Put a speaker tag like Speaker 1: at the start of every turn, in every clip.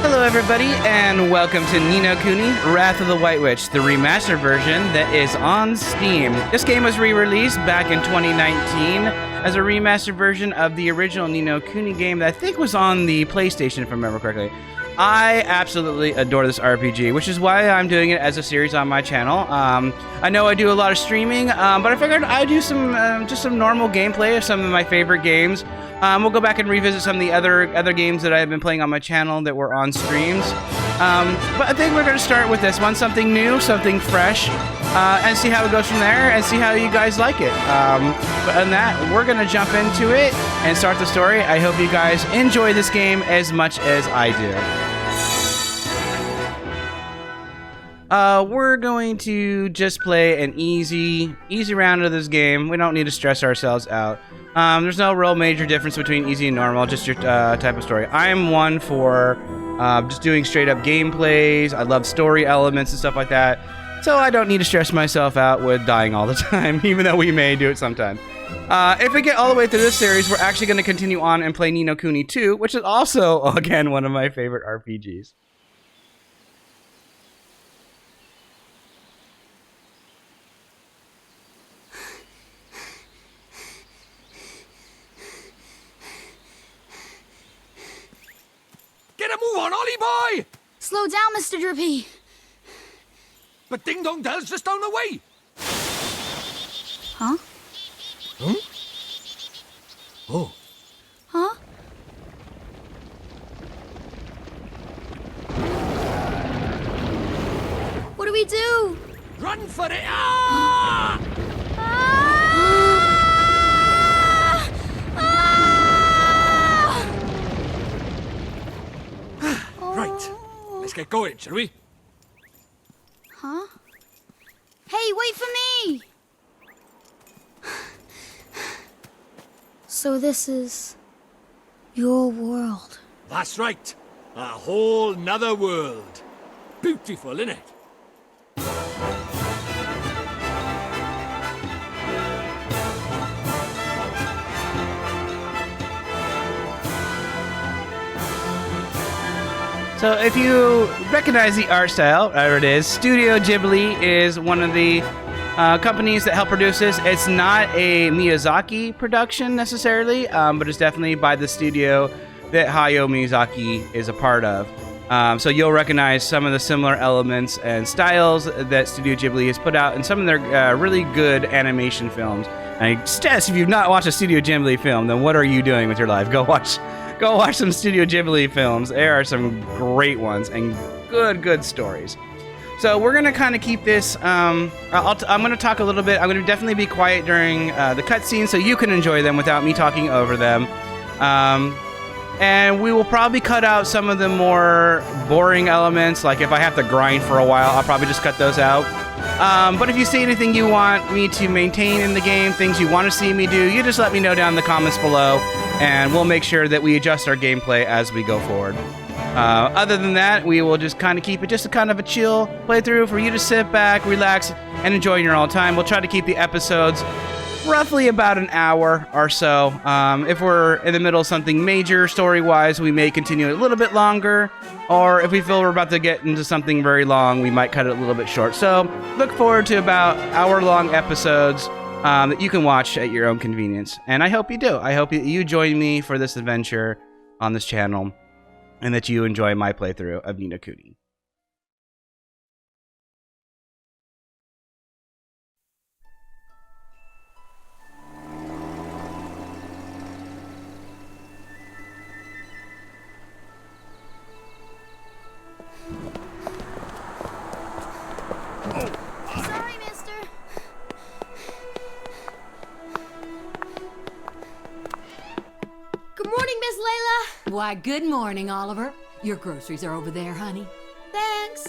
Speaker 1: Hello everybody, and welcome to Ni No Kuni Wrath of the White Witch, the remastered version that is on Steam. This game was re-released back in 2019 as a remastered version of the original Ni No Kuni game that I think was on the PlayStation, if I remember correctly. I absolutely adore this RPG, which is why I'm doing it as a series on my channel. I know I do a lot of streaming, but I figured I'd do some just some normal gameplay of some of my favorite games. We'll go back and revisit some of the other games that I've been playing on my channel that were on streams. But I think we're going to start with this one, something new, something fresh, and see how it goes from there, and see how you guys like it. But on that, we're going to jump into it and start the story. I hope you guys enjoy this game as much as I do. We're going to just play an easy round of this game. We don't need to stress ourselves out. There's no real major difference between easy and normal, just your type of story. I am one for just doing straight up gameplays. I love story elements and stuff like that. So I don't need to stress myself out with dying all the time, even though we may do it sometime. If we get all the way through this series, we're actually going to continue on and play Ni No Kuni 2, which is also, again, one of my favorite RPGs.
Speaker 2: Get a move on, Ollie boy!
Speaker 3: Slow down, Mr. Drippy.
Speaker 2: But Ding Dong Dell's just down the way.
Speaker 3: Huh?
Speaker 2: Huh? Oh.
Speaker 3: Huh? What do we do?
Speaker 2: Run for it! Ah! Right. Let's get going, shall we?
Speaker 3: Huh? Hey, wait for me! So this is your world.
Speaker 2: That's right. A whole nother world. Beautiful, innit?
Speaker 1: So if you recognize the art style, there it is. Studio Ghibli is one of the companies that help produce this. It's not a Miyazaki production necessarily, but it's definitely by the studio that Hayao Miyazaki is a part of. So you'll recognize some of the similar elements and styles that Studio Ghibli has put out in some of their really good animation films. And I stress, if you've not watched a Studio Ghibli film, then what are you doing with your life? Go watch some Studio Ghibli films. There are some great ones and good stories. So we're gonna kind of keep this. I'm gonna talk a little bit. I'm gonna definitely be quiet during the cutscenes, so you can enjoy them without me talking over them. And we will probably cut out some of the more boring elements. Like if I have to grind for a while, I'll probably just cut those out. But if you see anything you want me to maintain in the game, things you want to see me do, you just let me know down in the comments below, and we'll make sure that we adjust our gameplay as we go forward. Other than that, we will just kind of keep it just a kind of a chill playthrough for you to sit back, relax, and enjoy your own time. We'll try to keep the episodes roughly about an hour or so. If we're in the middle of something major story-wise, we may continue it a little bit longer, or if we feel we're about to get into something very long, we might cut it a little bit short. So look forward to about hour-long episodes that you can watch at your own convenience. And I hope you do. I hope you join me for this adventure on this channel, and that you enjoy my playthrough of Ni No Kuni.
Speaker 3: Sorry, mister. Good morning, Miss Layla.
Speaker 4: Why, good morning, Oliver. Your groceries are over there, honey.
Speaker 3: Thanks.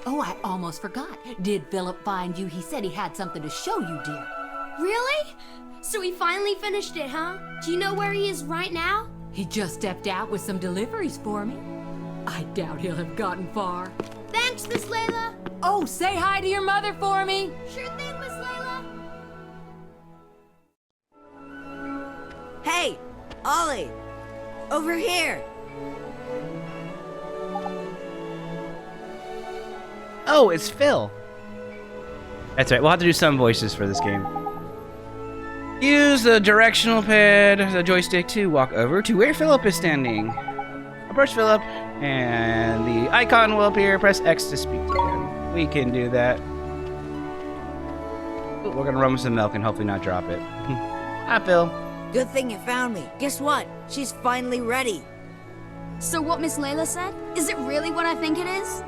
Speaker 4: Oh, I almost forgot. Did Philip find you? He said he had something to show you, dear.
Speaker 3: Really? So he finally finished it, huh? Do you know where he is right now?
Speaker 4: He just stepped out with some deliveries for me. I doubt he'll have gotten far.
Speaker 3: Thanks, Miss Layla.
Speaker 4: Oh, say hi to your mother for me.
Speaker 3: Sure thing, Miss Layla.
Speaker 5: Hey, Ollie, over here.
Speaker 1: Oh, it's Phil. That's right. We'll have to do some voices for this game. Use the directional pad, the joystick, to walk over to where Philip is standing. Approach Philip, and the icon will appear. Press X to speak to him. We can do that. Ooh, we're gonna run with some milk and hopefully not drop it. Hi, Phil.
Speaker 5: Good thing you found me. Guess what? She's finally ready.
Speaker 3: So what Miss Layla said? Is it really what I think it is?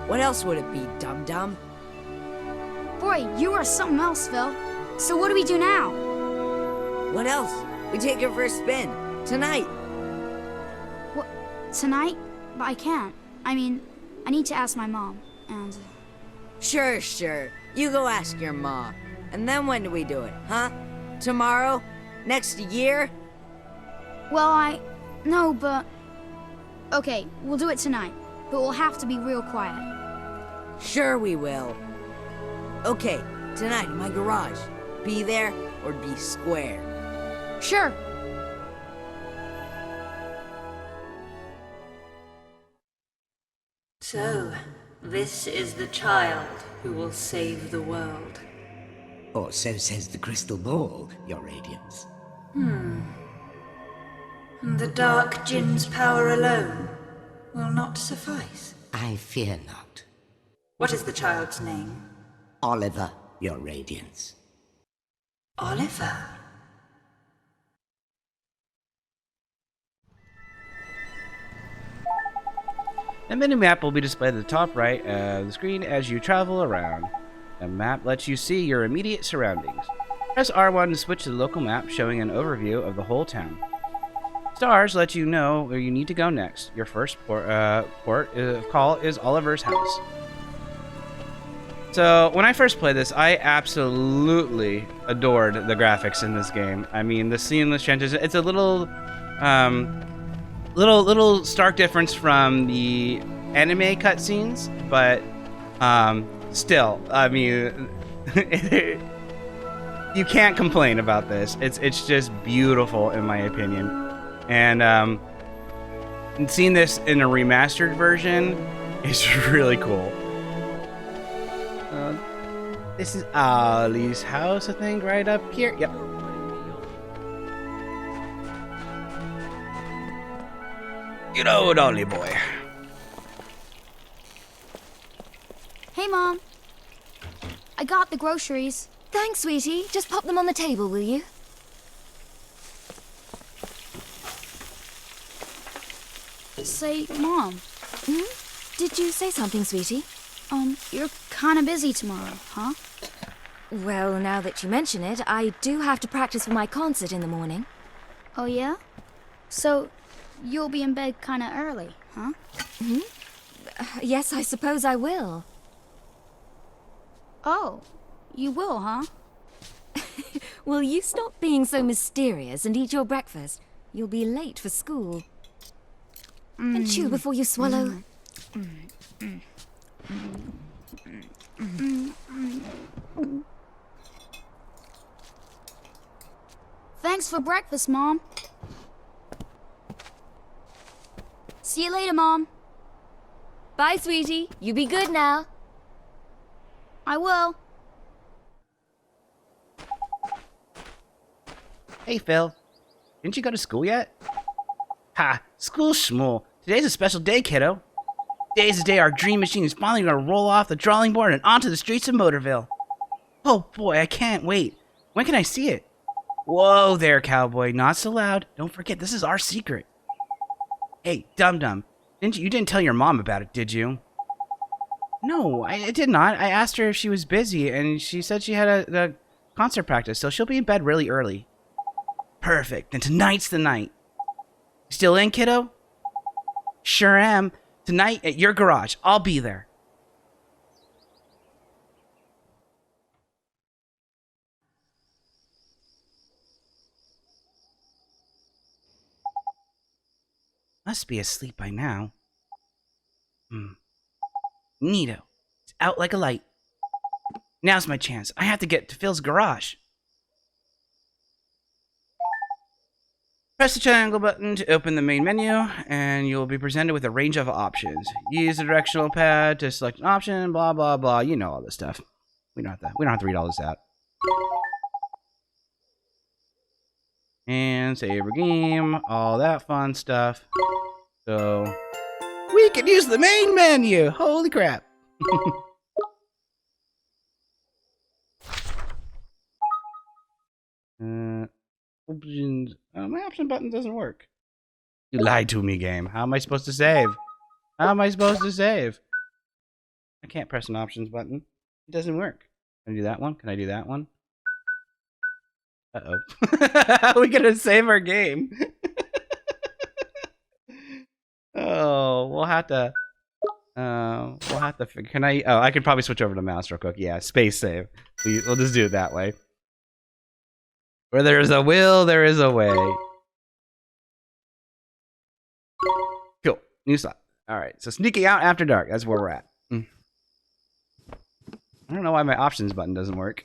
Speaker 5: What else would it be, dum-dum?
Speaker 3: Boy, you are something else, Phil. So what do we do now?
Speaker 5: What else? We take her for a spin. Tonight.
Speaker 3: What? Tonight? But I can't. I mean, I need to ask my mom, and...
Speaker 5: Sure. You go ask your ma. And then when do we do it, huh? Tomorrow? Next year?
Speaker 3: Well, No, but... Okay, we'll do it tonight. But we'll have to be real quiet.
Speaker 5: Sure we will. Okay, tonight in my garage. Be there or be square.
Speaker 3: Sure.
Speaker 6: So, this is the child who will save the world.
Speaker 7: Or so says the crystal ball, Your Radiance.
Speaker 6: The Dark Jinn's power alone will not suffice.
Speaker 7: I fear not.
Speaker 6: What is the child's name?
Speaker 7: Oliver, Your Radiance.
Speaker 6: Oliver.
Speaker 1: A mini-map will be displayed at the top right of the screen as you travel around. The map lets you see your immediate surroundings. Press R1 to switch to the local map, showing an overview of the whole town. Stars let you know where you need to go next. Your first port of call is Oliver's house. So, when I first played this, I absolutely adored the graphics in this game. I mean, the seamless transition, it's a little stark difference from the anime cutscenes, but still, I mean, you can't complain about this. It's just beautiful in my opinion, and seeing this in a remastered version is really cool. This is Ollie's house, I think, right up here. Yep. Good old Ollie boy.
Speaker 3: Hey, Mom. I got the groceries.
Speaker 8: Thanks, sweetie. Just pop them on the table, will you?
Speaker 3: Say, Mom,
Speaker 8: Did you say something, sweetie?
Speaker 3: you're kind of busy tomorrow, huh?
Speaker 8: Well, now that you mention it, I do have to practice for my concert in the morning.
Speaker 3: Oh, yeah? So, you'll be in bed kind of early, huh?
Speaker 8: Yes, I suppose I will.
Speaker 3: Oh, you will, huh?
Speaker 8: Will you stop being so mysterious and eat your breakfast? You'll be late for school. And chew before you swallow.
Speaker 3: Thanks for breakfast, Mom. See you later, Mom.
Speaker 8: Bye, sweetie. You be good now.
Speaker 3: I will.
Speaker 1: Hey, Phil. Didn't you go to school yet? Ha! School's schmool. Today's a special day, kiddo. Today's the day our dream machine is finally gonna roll off the drawing board and onto the streets of Motorville. Oh boy, I can't wait. When can I see it? Whoa there, cowboy. Not so loud. Don't forget, this is our secret. Hey, dum-dum. You didn't tell your mom about it, did you? No, I did not. I asked her if she was busy, and she said she had a concert practice, so she'll be in bed really early. Perfect. Then tonight's the night. Still in, kiddo? Sure am. Tonight at your garage. I'll be there. Must be asleep by now. Neato. It's out like a light. Now's my chance. I have to get to Phil's garage. Press the triangle button to open the main menu, and you'll be presented with a range of options. Use the directional pad to select an option, blah, blah, blah. You know all this stuff. We don't have to read all this out. And save our game, all that fun stuff. So, we can use the main menu! Holy crap. Options. My option button doesn't work. You lied to me, game. How am I supposed to save? How am I supposed to save? I can't press an options button. It doesn't work. Can I do that one? Can I do that one? Uh-oh. How are we gonna save our game? Oh, we'll have to figure. Can I? Oh, I could probably switch over to mouse real quick. Yeah, space save. We'll just do it that way. Where there is a will, there is a way. Cool. New slot. All right. So sneaking out after dark. That's where we're at. I don't know why my options button doesn't work.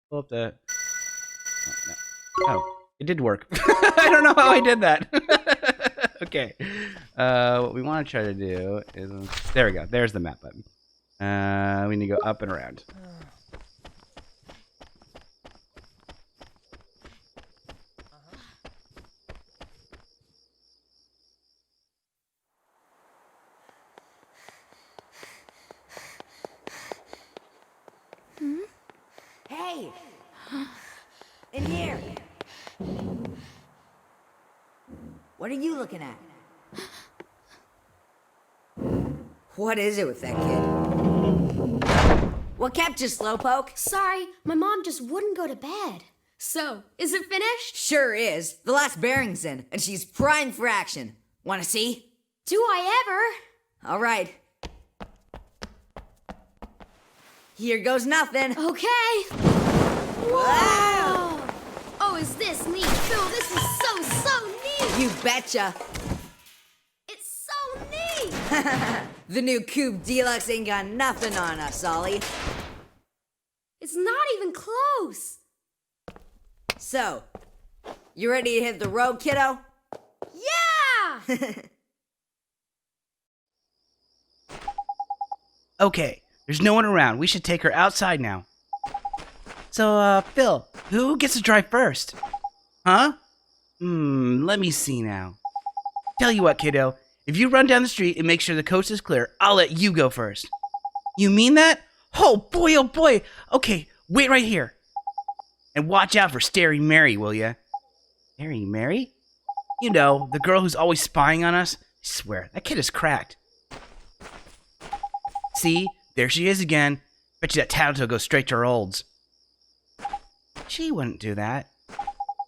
Speaker 1: Pull up the... Oh, no. Oh, it did work. I don't know how I did that. Okay. What we want to try to do is... There we go. There's the map button. We need to go up and around.
Speaker 5: Hey! In here! What are you looking at? What is it with that kid? What kept you, Slowpoke?
Speaker 9: Sorry, my mom just wouldn't go to bed. So, is it finished?
Speaker 5: Sure is. The last bearing's in, and she's primed for action. Wanna see?
Speaker 9: Do I ever?
Speaker 5: All right. Here goes nothing.
Speaker 9: Okay.
Speaker 5: Wow!
Speaker 9: Oh, is this neat? Phil, this is so neat!
Speaker 5: You betcha.
Speaker 9: It's so neat!
Speaker 5: The new Coupe Deluxe ain't got nothing on us, Ollie.
Speaker 9: It's not even close.
Speaker 5: So, you ready to hit the road, kiddo?
Speaker 9: Yeah!
Speaker 1: Okay, there's no one around. We should take her outside now. So, Phil, who gets to drive first? Huh? Let me see now. Tell you what, kiddo. If you run down the street and make sure the coast is clear, I'll let you go first. You mean that? Oh boy, oh boy. Okay, wait right here. And watch out for Starry Mary, will ya? Starry Mary? You know, the girl who's always spying on us. I swear, that kid is cracked. See? There she is again. Bet you that tattletale goes straight to her olds. She wouldn't do that.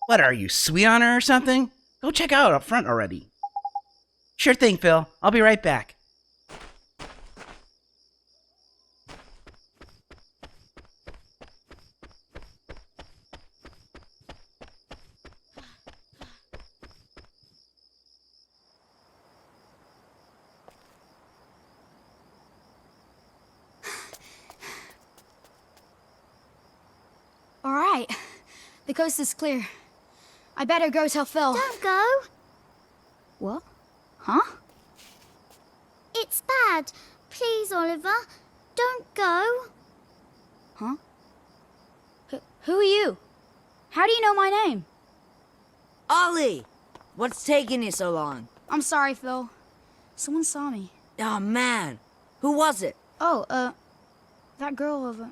Speaker 1: What, are you sweet on her or something? Go check out up front already. Sure thing, Phil. I'll be right back.
Speaker 3: All right. The coast is clear. I better go tell Phil.
Speaker 8: Don't go.
Speaker 3: What? Huh?
Speaker 8: It's bad. Please, Oliver. Don't go.
Speaker 3: Huh? Who are you? How do you know my name?
Speaker 5: Ollie! What's taking you so long?
Speaker 3: I'm sorry, Phil. Someone saw me.
Speaker 5: Oh, man. Who was it?
Speaker 3: Oh, that girl over...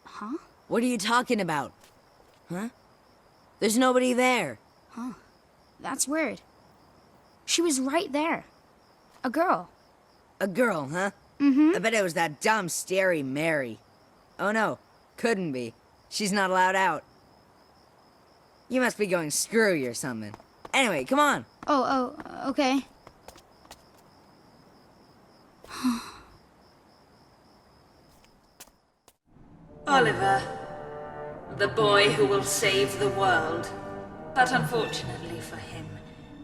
Speaker 3: Huh?
Speaker 5: What are you talking about? Huh? There's nobody there.
Speaker 3: Huh. That's weird. She was right there. A girl.
Speaker 5: A girl, huh?
Speaker 3: Mm-hmm.
Speaker 5: I bet it was that dumb, Starry Mary. Oh, no. Couldn't be. She's not allowed out. You must be going screwy or something. Anyway, come on.
Speaker 3: Oh, okay.
Speaker 6: Oliver, The boy who will save the world. But unfortunately for him,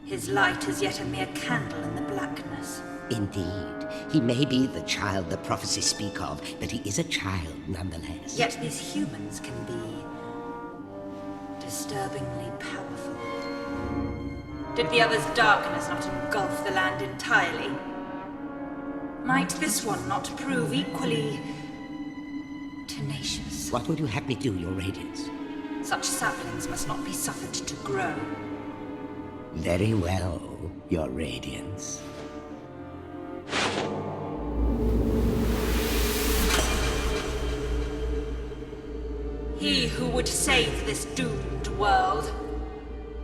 Speaker 6: his light is yet a mere candle in the blackness.
Speaker 7: Indeed. He may be the child the prophecies speak of, but he is a child nonetheless.
Speaker 6: Yet these humans can be disturbingly powerful. Did the other's darkness not engulf the land entirely? Might this one not prove equally tenacious?
Speaker 7: What would you have me do, Your Radiance?
Speaker 6: Such saplings must not be suffered to grow.
Speaker 7: Very well, Your Radiance.
Speaker 6: He who would save this doomed world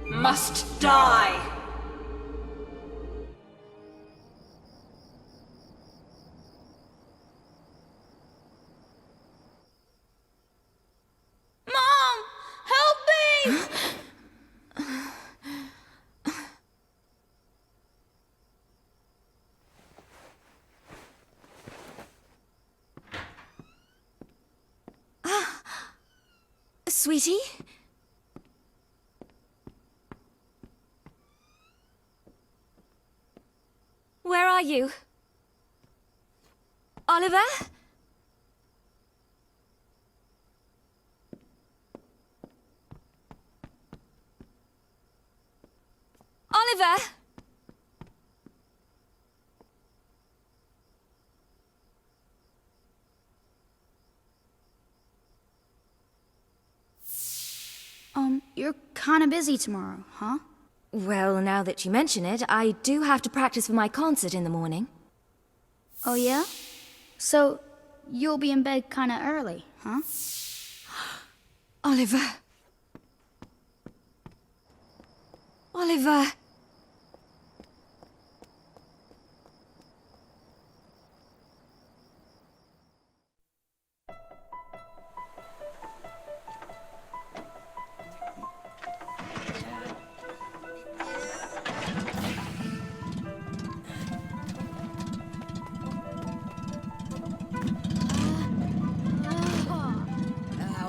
Speaker 6: must die.
Speaker 3: Mom! Help me!
Speaker 8: Sweetie? Where are you? Oliver? Oliver?
Speaker 3: You're kinda busy tomorrow, huh?
Speaker 8: Well, now that you mention it, I do have to practice for my concert in the morning.
Speaker 3: Oh yeah? So, you'll be in bed kinda early, huh?
Speaker 8: Oliver. Oliver.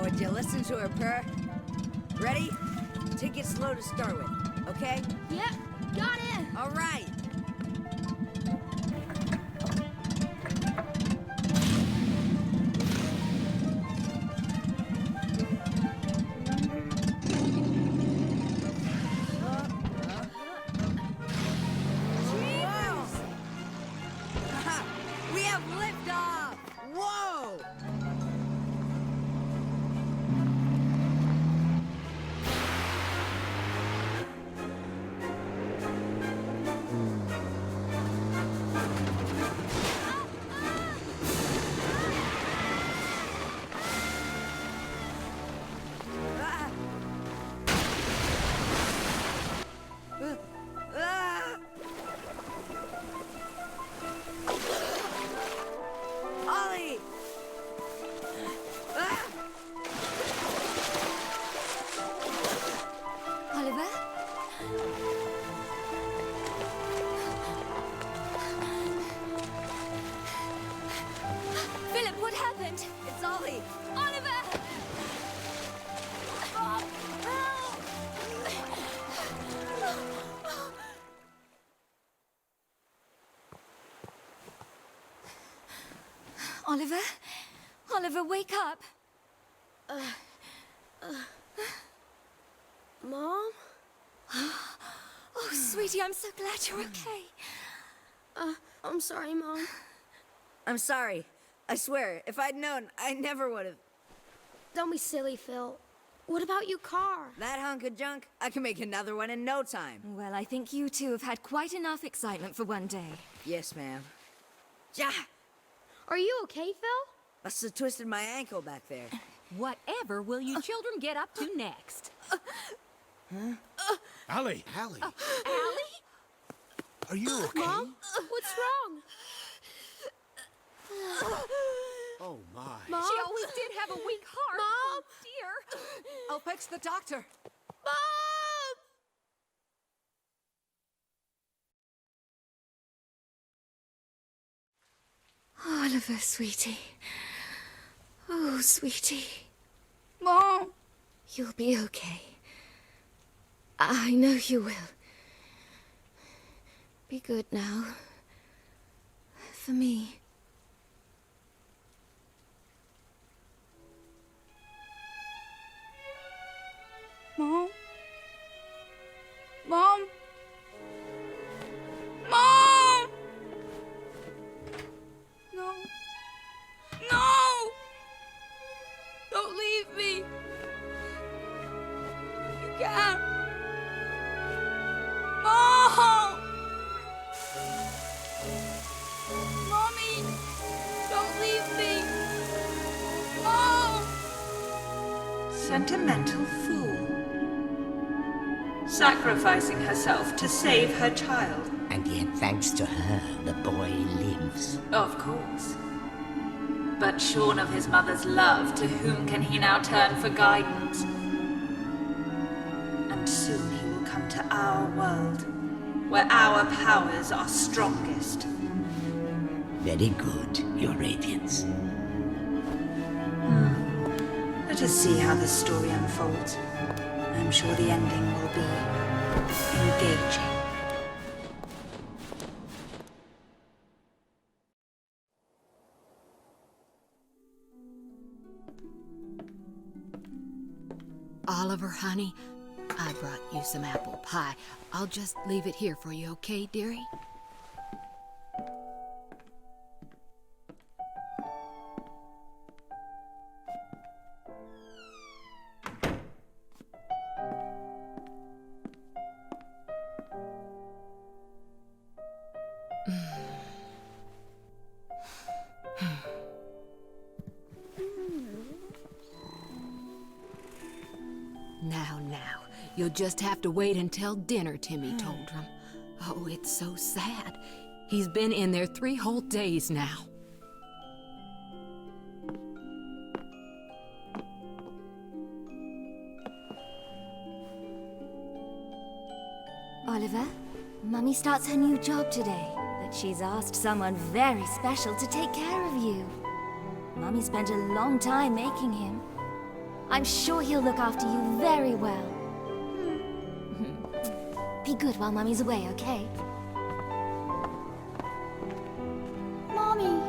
Speaker 5: Would you listen to her purr? Ready? Take it slow to start with, okay?
Speaker 9: Yep, got it.
Speaker 5: All right. Whoa! We have liftoff! Whoa! Ollie!
Speaker 8: Oliver? Philip, what happened?
Speaker 5: It's Ollie!
Speaker 8: Oliver! Oliver? Oliver, wake up!
Speaker 9: Mom?
Speaker 8: Oh, sweetie, I'm so glad you're okay.
Speaker 9: I'm sorry, Mom.
Speaker 5: I'm sorry. I swear, if I'd known, I never would have.
Speaker 9: Don't be silly, Phil. What about your car?
Speaker 5: That hunk of junk, I can make another one in no time.
Speaker 8: Well, I think you two have had quite enough excitement for one day.
Speaker 5: Yes, ma'am. Ja!
Speaker 9: Are you okay, Phil?
Speaker 5: Must have twisted my ankle back there.
Speaker 4: Whatever will you children get up to next?
Speaker 2: Allie!
Speaker 9: Allie?
Speaker 2: Are you okay?
Speaker 9: Mom? What's wrong?
Speaker 2: Oh my.
Speaker 9: Mom?
Speaker 4: She always did have a weak heart.
Speaker 9: Mom?
Speaker 4: Oh, dear.
Speaker 5: I'll fetch the doctor.
Speaker 8: Oliver, sweetie. Oh, sweetie.
Speaker 3: Mom,
Speaker 8: You'll be okay. I know you will. Be good now. For me.
Speaker 3: Mom? Mom? Mom! No. No! Don't leave me. You can't. Mom! Mommy! Don't leave me. Mom!
Speaker 6: Sentimental fool. Sacrificing herself to save her child.
Speaker 7: And yet, thanks to her, the boy lives.
Speaker 6: Of course. But shorn of his mother's love, to whom can he now turn for guidance? And soon he will come to our world, where our powers are strongest.
Speaker 7: Very good, Your Radiance.
Speaker 6: Let us see how this story unfolds. I'm sure the ending will be engaging.
Speaker 4: Oliver, honey, I brought you some apple pie. I'll just leave it here for you, okay, dearie? Now, you'll just have to wait until dinner, Timmy told him. Oh, it's so sad. He's been in there 3 whole days now.
Speaker 8: Oliver, Mummy starts her new job today, but she's asked someone very special to take care of you. Mummy spent a long time making him. I'm sure he'll look after you very well. Be good while Mummy's away, okay?
Speaker 3: Mommy!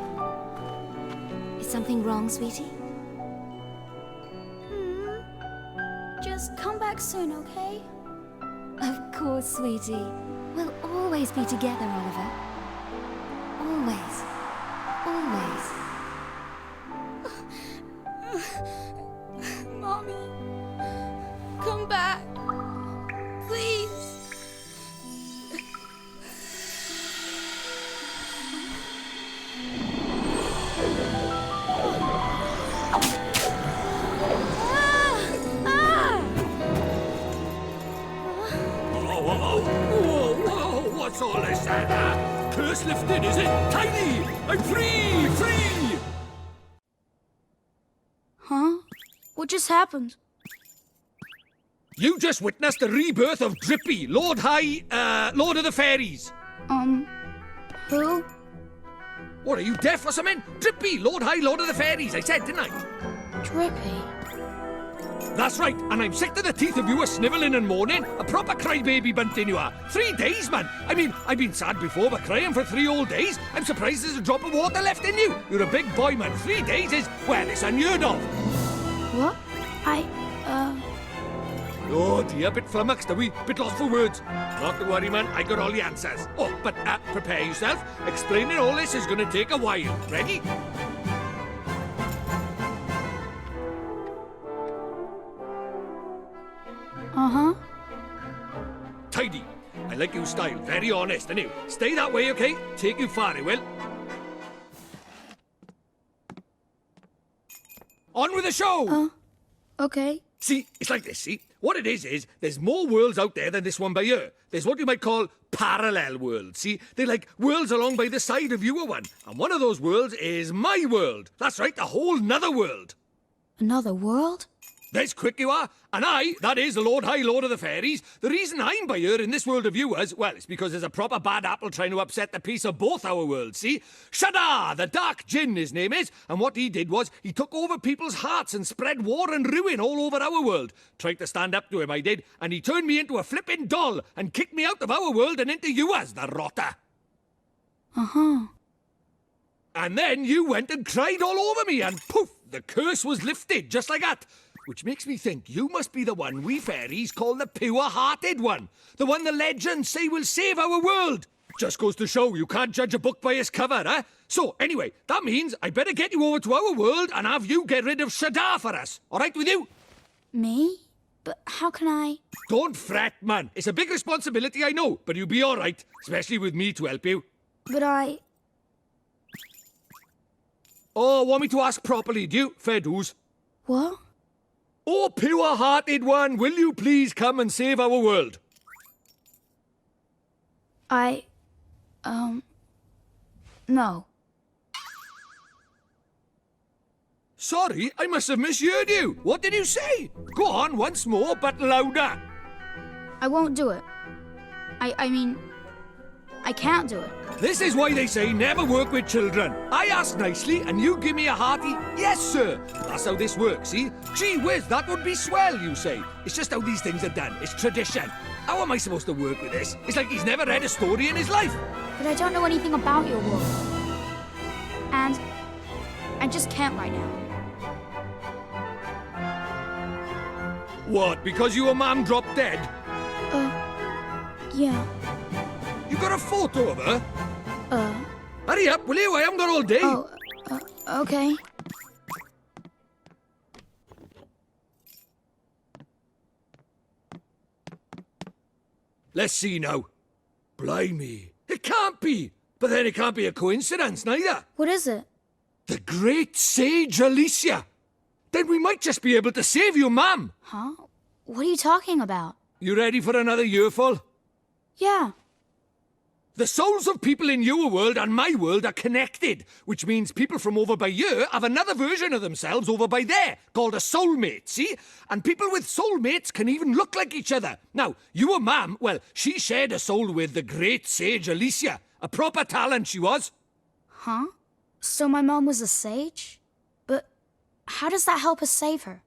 Speaker 8: Is something wrong, sweetie?
Speaker 3: Just come back soon, okay?
Speaker 8: Of course, sweetie. We'll always be together, Oliver. Always. Always.
Speaker 3: Mommy, come back. Please.
Speaker 2: Whoa, what's all this then? Curse lifted, is it? Tiny! I'm free! Free!
Speaker 3: Huh? What just happened?
Speaker 2: You just witnessed the rebirth of Drippy, Lord of the Fairies.
Speaker 3: Who?
Speaker 2: What, are you deaf or something? Drippy, Lord of the Fairies, I said, didn't I?
Speaker 3: Drippy.
Speaker 2: That's right, and I'm sick to the teeth of you a snivelling and moaning. A proper crybaby bunting you are. 3 days, man. I mean, I've been sad before, but crying for 3 whole days? I'm surprised there's a drop of water left in you. You're a big boy, man. 3 days is, well, it's unheard of.
Speaker 3: What?
Speaker 2: Oh dear, bit flummoxed, are we? Bit lost for words. Not to worry, man, I got all the answers. Oh, but prepare yourself. Explaining all this is gonna take a while. Ready?
Speaker 3: Uh-huh.
Speaker 2: Tidy. I like your style, very honest, and you stay that way, okay? Take you far, it will. On with the show!
Speaker 3: Okay.
Speaker 2: See, it's like this, see? What it is there's more worlds out there than this one by here. There's what you might call parallel worlds, see? They're like worlds along by the side of your one. And one of those worlds is my world. That's right, a whole nother world.
Speaker 3: Another world?
Speaker 2: There's quick you are. And I, that is the Lord High Lord of the Fairies, the reason I'm by here in this world of viewers, well, it's because there's a proper bad apple trying to upset the peace of both our worlds, see? Shadar, the Dark Djinn, his name is, and what he did was he took over people's hearts and spread war and ruin all over our world. Tried to stand up to him, I did, and he turned me into a flippin' doll and kicked me out of our world and into yours, the rotter.
Speaker 3: Uh-huh.
Speaker 2: And then you went and cried all over me, and poof, the curse was lifted, just like that. Which makes me think you must be the one we fairies call the pure-hearted one. The one the legends say will save our world. Just goes to show you can't judge a book by its cover, eh? So, anyway, that means I better get you over to our world and have you get rid of Shadar for us. All right with you?
Speaker 3: Me? But how can I...
Speaker 2: Don't fret, man. It's a big responsibility, I know, but you'll be all right, especially with me to help you.
Speaker 3: But I...
Speaker 2: Oh, want me to ask properly, do you? Fair dues.
Speaker 3: What?
Speaker 2: Oh, pure-hearted one, will you please come and save our world?
Speaker 3: No.
Speaker 2: Sorry, I must have misheard you. What did you say? Go on once more, but louder.
Speaker 3: I won't do it. I mean... I can't do it.
Speaker 2: This is why they say never work with children. I ask nicely, and you give me a hearty, yes, sir. That's how this works, see? Gee whiz, that would be swell, you say. It's just how these things are done. It's tradition. How am I supposed to work with this? It's like he's never read a story in his life.
Speaker 3: But I don't know anything about your world. And... I just can't right now.
Speaker 2: What, because your mum dropped dead?
Speaker 3: Yeah.
Speaker 2: You got a photo of her? Hurry up, will you? I haven't got all day.
Speaker 3: Okay.
Speaker 2: Let's see now. Blimey. It can't be. But then it can't be a coincidence, neither.
Speaker 3: What is it?
Speaker 2: The great sage Alicia. Then we might just be able to save your mum.
Speaker 3: Huh? What are you talking about?
Speaker 2: You ready for another earful?
Speaker 3: Yeah.
Speaker 2: The souls of people in your world and my world are connected, which means people from over by here have another version of themselves over by there, called a soulmate, see? And people with soulmates can even look like each other. Now, your mum, well, she shared a soul with the great sage Alicia. A proper talent she was.
Speaker 3: Huh? So my mom was a sage? But how does that help us save her?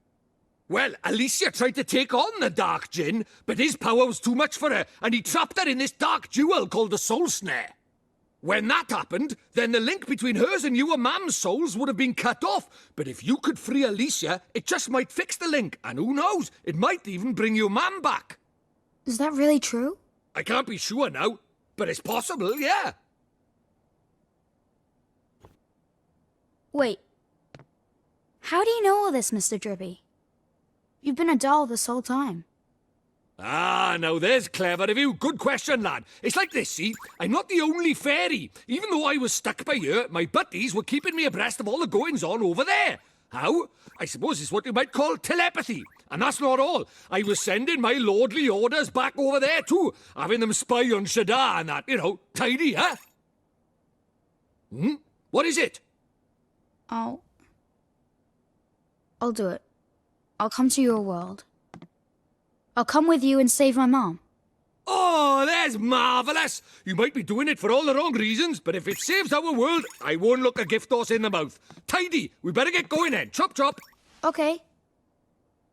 Speaker 2: Well, Alicia tried to take on the Dark Djinn, but his power was too much for her, and he trapped her in this dark jewel called the Soul Snare. When that happened, then the link between hers and your mum's souls would have been cut off. But if you could free Alicia, it just might fix the link, and who knows, it might even bring your mum back.
Speaker 3: Is that really true?
Speaker 2: I can't be sure now, but it's possible, yeah.
Speaker 3: Wait. How do you know all this, Mr. Drippy? You've been a doll this whole time.
Speaker 2: Ah, now there's clever of you. Good question, lad. It's like this, see? I'm not the only fairy. Even though I was stuck by here, my buddies were keeping me abreast of all the goings-on over there. How? I suppose it's what you might call telepathy. And that's not all. I was sending my lordly orders back over there too, having them spy on Shadar and that, you know, tidy, huh? What is it?
Speaker 3: I'll do it. I'll come to your world. I'll come with you and save my mom.
Speaker 2: Oh, that's marvellous! You might be doing it for all the wrong reasons, but if it saves our world, I won't look a gift horse in the mouth. Tidy! We better get going then. Chop chop!
Speaker 3: Okay.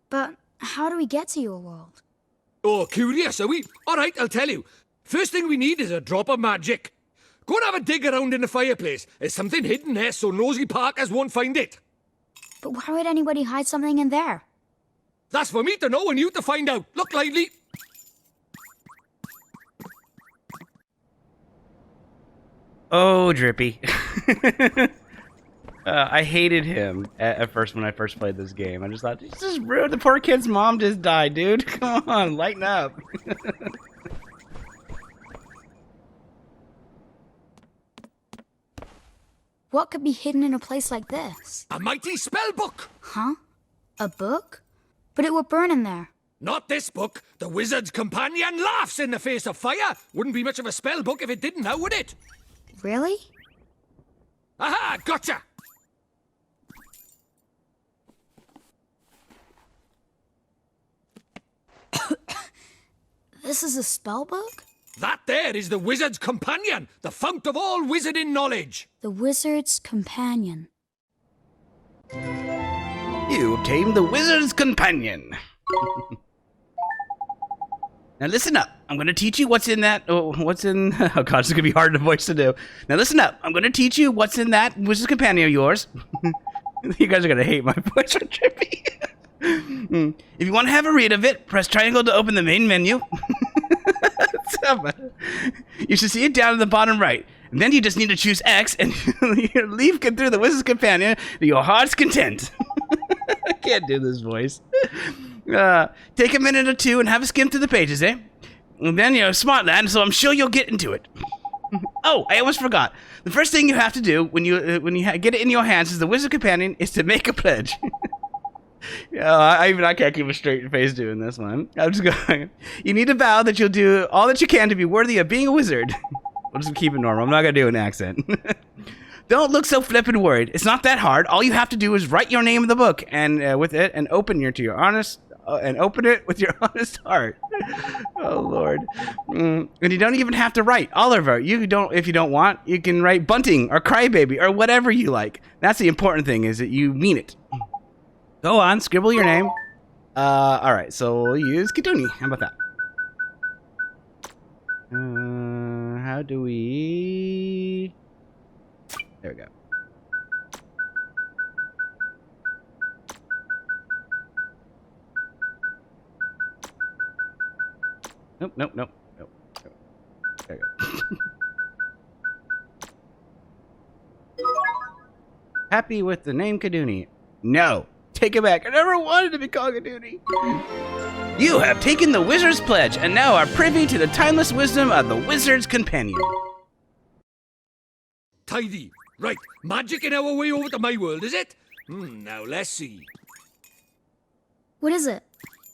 Speaker 3: But how do we get to your world?
Speaker 2: Oh, curious, are we? Alright, I'll tell you. First thing we need is a drop of magic. Go and have a dig around in the fireplace. There's something hidden there so nosy Parkers won't find it.
Speaker 3: But why would anybody hide something in there?
Speaker 2: That's for me to know and you to find out. Look lively.
Speaker 1: Oh, Drippy. I hated him at first when I first played this game. I just thought, this is rude. The poor kid's mom just died, dude. Come on, lighten up.
Speaker 3: What could be hidden in a place like this?
Speaker 2: A mighty spell book.
Speaker 3: Huh? A book? But it would burn in there.
Speaker 2: Not this book. The wizard's companion laughs in the face of fire. Wouldn't be much of a spell book if it didn't now, would it?
Speaker 3: Really?
Speaker 2: Aha, gotcha!
Speaker 3: This is a spell book?
Speaker 2: That there is the wizard's companion, the fount of all wizarding knowledge.
Speaker 3: The wizard's companion.
Speaker 1: You obtained the Wizard's Companion. Now listen up. I'm going to teach you what's in that. Oh god, it's going to be hard to voice to do. Now listen up. I'm going to teach you what's in that Wizard's Companion of yours. You guys are going to hate my voice for trippy. If you want to have a read of it, press triangle to open the main menu. You should see it down in the bottom right. And then you just need to choose X and you leave through the Wizard's Companion to your heart's content. I can't do this voice. Take a minute or two and have a skim through the pages, eh? And then you're a smart lad, so I'm sure you'll get into it. Oh, I almost forgot. The first thing you have to do when you get it in your hands as the Wizard's Companion is to make a pledge. I can't keep a straight face doing this one. I'm just going. You need to vow that you'll do all that you can to be worthy of being a wizard. We'll just keep it normal. I'm not going to do an accent. Don't look so flippin' worried. It's not that hard. All you have to do is write your name in the book and with it and open it with your honest heart. Oh Lord. And you don't even have to write Oliver. If you don't want, you can write Bunting or Crybaby or whatever you like. That's the important thing, is that you mean it. Go on, scribble your name. Alright, so we'll use Kiduni. How about that? How do we... There we go. Nope. There you go. Happy with the name Kiduni? No. Take it back. I never wanted to be called Kiduni. You have taken the Wizard's Pledge and now are privy to the timeless wisdom of the Wizard's Companion.
Speaker 2: Tidy. Right, magic in our way over to my world, is it? Now let's see.
Speaker 3: What is it?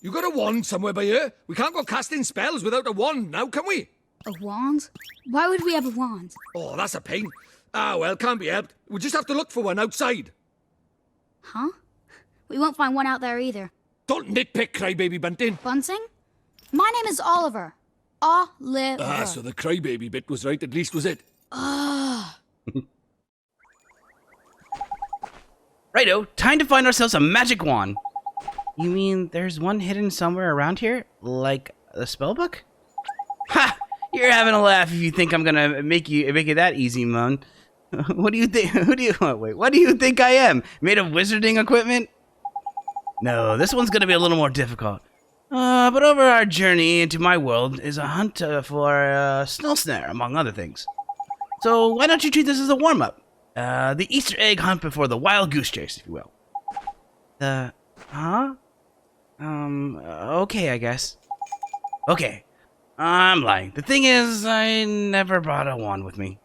Speaker 2: You got a wand somewhere by here? We can't go casting spells without a wand now, can we?
Speaker 3: A wand? Why would we have a wand?
Speaker 2: Oh, that's a pain. Ah, well, can't be helped. We'll just have to look for one outside.
Speaker 3: Huh? We won't find one out there either.
Speaker 2: Don't nitpick, Crybaby Bunting.
Speaker 3: Bunting? My name is Oliver. Oliver.
Speaker 2: Ah, so the Crybaby bit was right, at least, was it?
Speaker 1: Righto, time to find ourselves a magic wand. You mean there's one hidden somewhere around here? Like the spellbook? Ha! You're having a laugh if you think I'm gonna make it that easy, Mon. What do you think? What do you think I am? Made of wizarding equipment? No, this one's gonna be a little more difficult. But over our journey into my world is a hunt for a snow snare, among other things. So why don't you treat this as a warm-up? The Easter egg hunt before the wild goose chase, if you will. Okay, I guess. Okay, I'm lying. The thing is, I never brought a wand with me.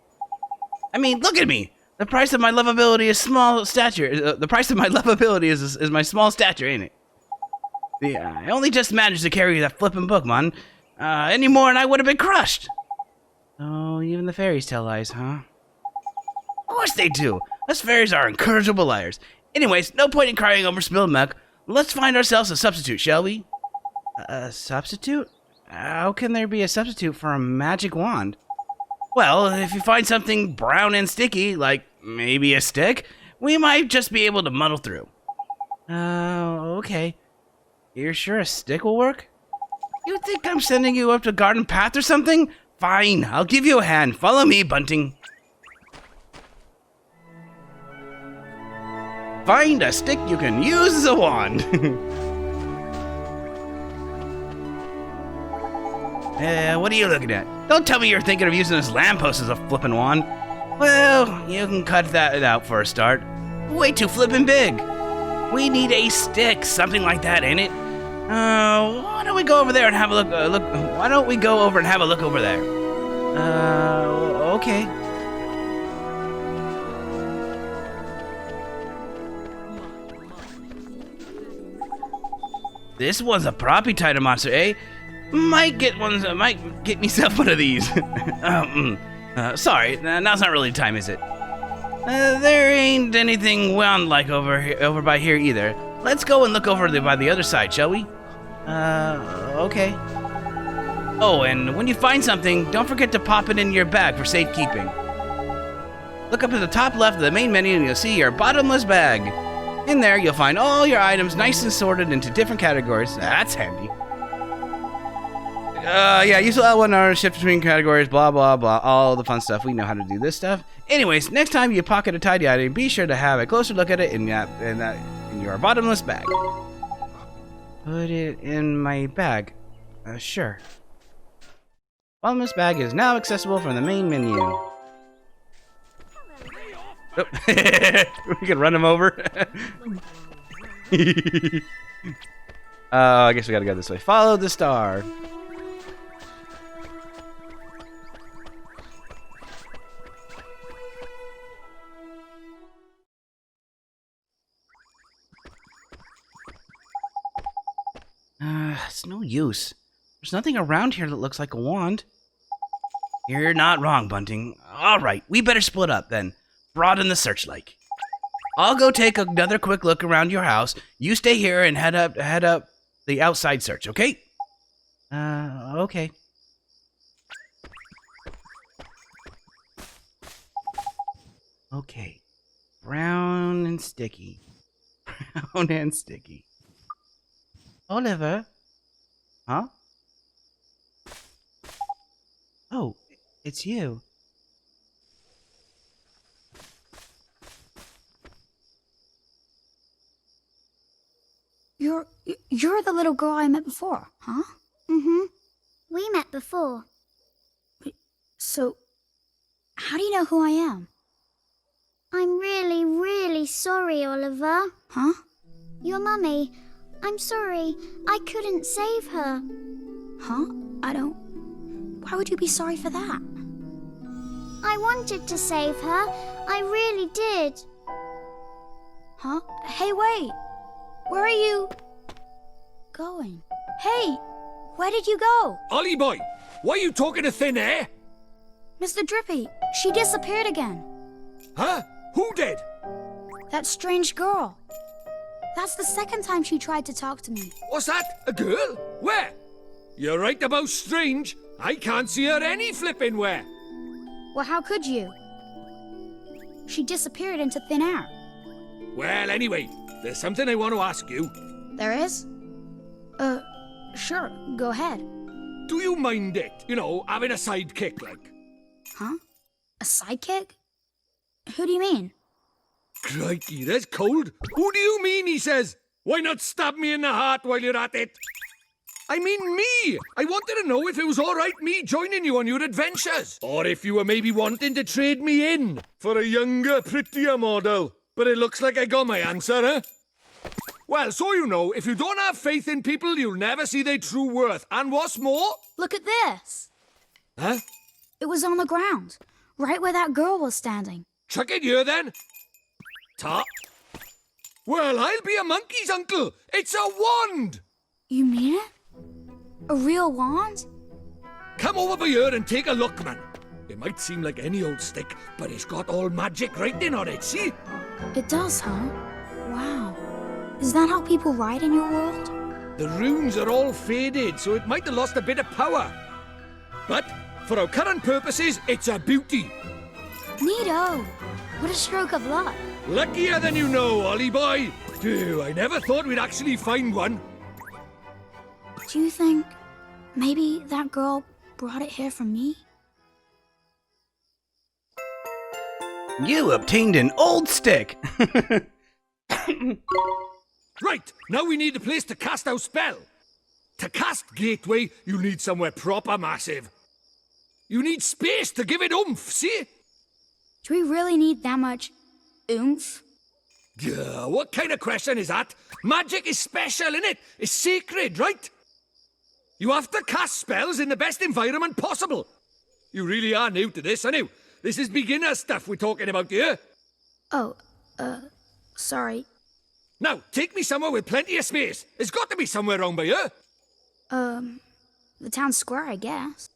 Speaker 1: I mean, look at me! The price of my lovability is small stature. The price of my lovability is my small stature, ain't it? Yeah, I only just managed to carry that flippin' book, man. Any more and I would have been crushed. Oh, even the fairies tell lies, huh? Of course they do. Us fairies are incorrigible liars. Anyways, no point in crying over spilled milk. Let's find ourselves a substitute, shall we? A substitute? How can there be a substitute for a magic wand? Well, if you find something brown and sticky, like maybe a stick, we might just be able to muddle through. Okay. You're sure a stick will work? You think I'm sending you up the garden path or something? Fine, I'll give you a hand. Follow me, Bunting. Find a stick you can use as a wand. What are you looking at? Don't tell me you're thinking of using this lamppost as a flippin' wand. Well, you can cut that out for a start. Way too flippin' big. We need a stick, something like that, ain't it? Why don't we go over there and have a look? Why don't we go over and have a look over there? Okay. This one's a proppy tighter monster, eh? Might get myself one of these. Sorry, now's not really time, is it? There ain't anything wand-like over by here either. Let's go and look over by the other side, shall we? Okay. Oh, and when you find something, don't forget to pop it in your bag for safekeeping. Look up at the top left of the main menu and you'll see your bottomless bag. In there, you'll find all your items nice and sorted into different categories. That's handy. Yeah, use L1R, shift between categories, blah, blah, blah. All the fun stuff. We know how to do this stuff. Anyways, next time you pocket a tidy item, be sure to have a closer look at it in your bottomless bag. Put it in my bag. Sure. Bottomless bag is now accessible from the main menu. Oh. We can run him over. I guess we gotta go this way. Follow the star. It's no use. There's nothing around here that looks like a wand. You're not wrong, Bunting. Alright, we better split up then. Broaden the searchlight. I'll go take another quick look around your house. You stay here and head up the outside search, okay? Okay. Okay. Brown and sticky. Brown and sticky. Oliver? Huh? Oh, it's you.
Speaker 3: You're the little girl I met before, huh?
Speaker 10: Mm-hmm. We met before.
Speaker 3: So, how do you know who I am?
Speaker 10: I'm really, really sorry, Oliver.
Speaker 3: Huh?
Speaker 10: Your mummy. I'm sorry. I couldn't save her.
Speaker 3: Huh? Why would you be sorry for that?
Speaker 10: I wanted to save her. I really did.
Speaker 3: Huh? Hey, wait! Where are you going? Hey! Where did you go?
Speaker 2: Ollie boy, why are you talking to thin air?
Speaker 3: Mr. Drippy, she disappeared again.
Speaker 2: Huh? Who did?
Speaker 3: That strange girl. That's the second time she tried to talk to me.
Speaker 2: What's that? A girl? Where? You're right about strange. I can't see her any flipping where.
Speaker 3: Well, how could you? She disappeared into thin air.
Speaker 2: Well, anyway, there's something I want to ask you.
Speaker 3: There is? Sure, go ahead.
Speaker 2: Do you mind it? You know, having a sidekick, like?
Speaker 3: Huh? A sidekick? Who do you mean?
Speaker 2: Crikey, that's cold. Who do you mean, he says? Why not stab me in the heart while you're at it? I mean me! I wanted to know if it was alright me joining you on your adventures. Or if you were maybe wanting to trade me in for a younger, prettier model. But it looks like I got my answer, huh? Well, so you know, if you don't have faith in people, you'll never see their true worth. And what's more...
Speaker 3: Look at this!
Speaker 2: Huh?
Speaker 3: It was on the ground, right where that girl was standing.
Speaker 2: Chuck it here, then. Top. Well, I'll be a monkey's uncle. It's a wand!
Speaker 3: You mean it? A real wand?
Speaker 2: Come over by here and take a look, man. It might seem like any old stick, but it's got all magic writing on it, see?
Speaker 3: It does, huh? Wow. Is that how people write in your world?
Speaker 2: The runes are all faded, so it might have lost a bit of power. But, for our current purposes, it's a beauty.
Speaker 3: Neato! What a stroke of luck.
Speaker 2: Luckier than you know, Ollie boy. Phew, I never thought we'd actually find one.
Speaker 3: Do you think maybe that girl brought it here for me?
Speaker 1: You obtained an old stick!
Speaker 2: Right, now we need a place to cast our spell. To cast Gateway, you need somewhere proper massive. You need space to give it oomph, see?
Speaker 3: Do we really need that much oomph?
Speaker 2: Gah, what kind of question is that? Magic is special, innit? It's sacred, right? You have to cast spells in the best environment possible. You really are new to this, aren't you? This is beginner stuff we're talking about here.
Speaker 3: Oh, sorry.
Speaker 2: Now, take me somewhere with plenty of space. There's got to be somewhere around by here.
Speaker 3: The town square, I guess.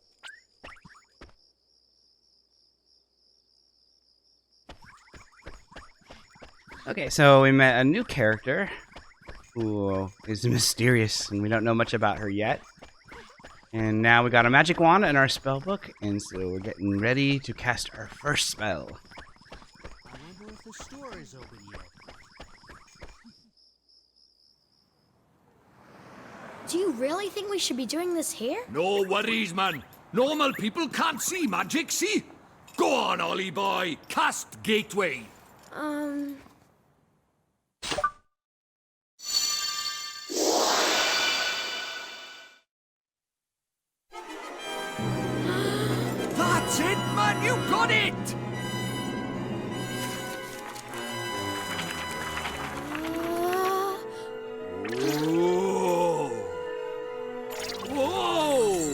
Speaker 1: Okay, so we met a new character who is mysterious, and we don't know much about her yet. And now we got a magic wand and our spell book, and so we're getting ready to cast our first spell.
Speaker 11: I wonder if the store is open yet.
Speaker 9: Do you really think we should be doing this here?
Speaker 2: No worries, man. Normal people can't see magic, see? Go on, Ollie boy. Cast Gateway. That's it, man. You got it. Whoa. Whoa.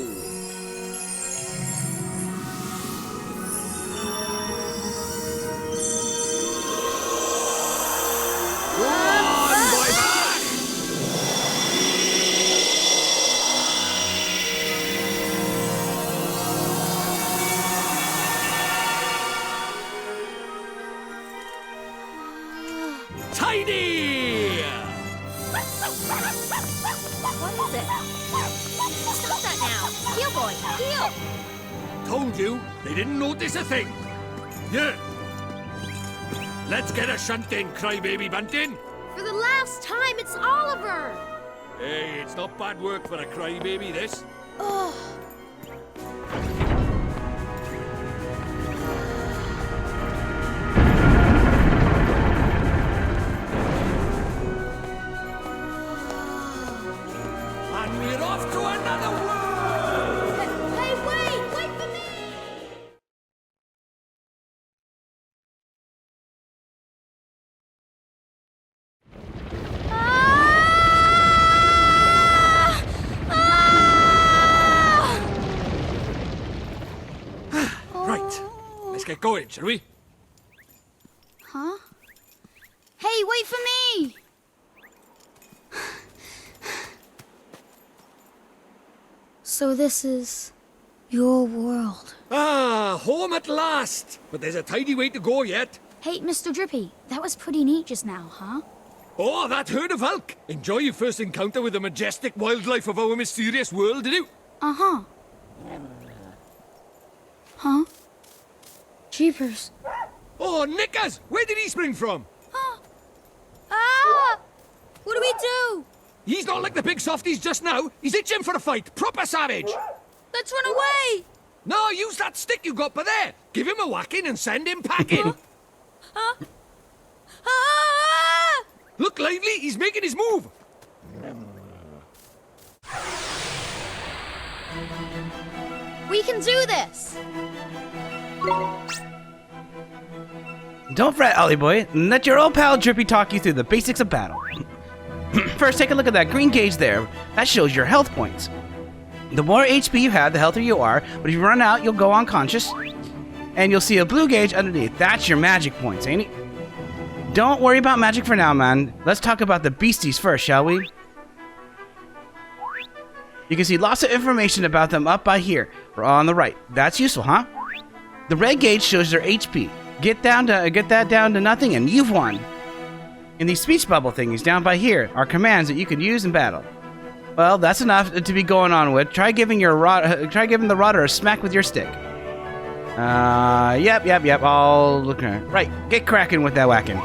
Speaker 2: Tiny!
Speaker 9: What is it? Stop that now! Heel boy, heel!
Speaker 2: Told you, they didn't notice a thing. Yeah. Let's get a shunt in, crybaby bunting.
Speaker 9: For the last time, it's Oliver!
Speaker 2: Hey, it's not bad work for a crybaby, this.
Speaker 9: Ugh.
Speaker 2: And we're off to another world!
Speaker 9: Hey, wait! Wait for me!
Speaker 2: Right. Let's get going, shall we?
Speaker 3: Huh? Hey, wait for me! So this is your world.
Speaker 2: Ah, home at last! But there's a tidy way to go yet.
Speaker 3: Hey, Mr. Drippy, that was pretty neat just now, huh?
Speaker 2: Oh, that herd of elk! Enjoy your first encounter with the majestic wildlife of our mysterious world, did you?
Speaker 3: Uh-huh. Huh? Jeepers.
Speaker 2: Oh, Nickers! Where did he spring from?
Speaker 3: Ah! What do we do?
Speaker 2: He's not like the big softies just now. He's itching for a fight. Proper savage.
Speaker 3: Let's run away!
Speaker 2: No, use that stick you got by there. Give him a whacking and send him packing.
Speaker 3: Ah!
Speaker 2: Look lively, he's making his move.
Speaker 3: We can do this!
Speaker 1: Don't fret, Ollie boy. Let your old pal Drippy talk you through the basics of battle. First, take a look at that green gauge there. That shows your health points. The more HP you have, the healthier you are, but if you run out, you'll go unconscious. And you'll see a blue gauge underneath. That's your magic points, ain't it? Don't worry about magic for now, man. Let's talk about the beasties first, shall we? You can see lots of information about them up by here, or on the right. That's useful, huh? The red gauge shows their HP. Get that down to nothing, and you've won. And these speech bubble thingies down by here are commands that you can use in battle. Well, that's enough to be going on with. Try giving the rodder a smack with your stick. Yep. I'll look at it. Right, get cracking with that whacking.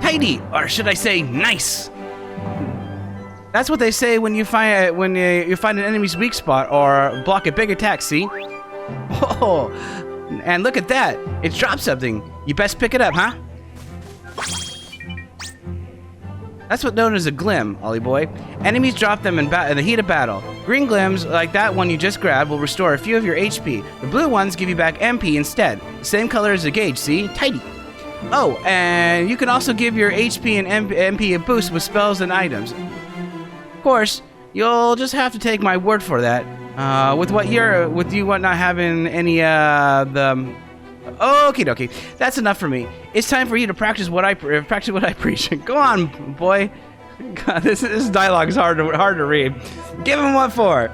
Speaker 1: Tidy, or should I say, nice. That's what they say when you find an enemy's weak spot or block a big attack. See? Oh, and look at that! It dropped something. You best pick it up, huh? That's what's known as a glim, Ollie boy. Enemies drop them in the heat of battle. Green glims, like that one you just grabbed, will restore a few of your HP. The blue ones give you back MP instead. Same color as the gauge, see? Tidy. Oh, and you can also give your HP and MP a boost with spells and items. Of course, you'll just have to take my word for that. With you not having any Okie dokie, that's enough for me. It's time for you to practice what I preach. Go on, boy. God, this dialogue is hard to read. Give him what for.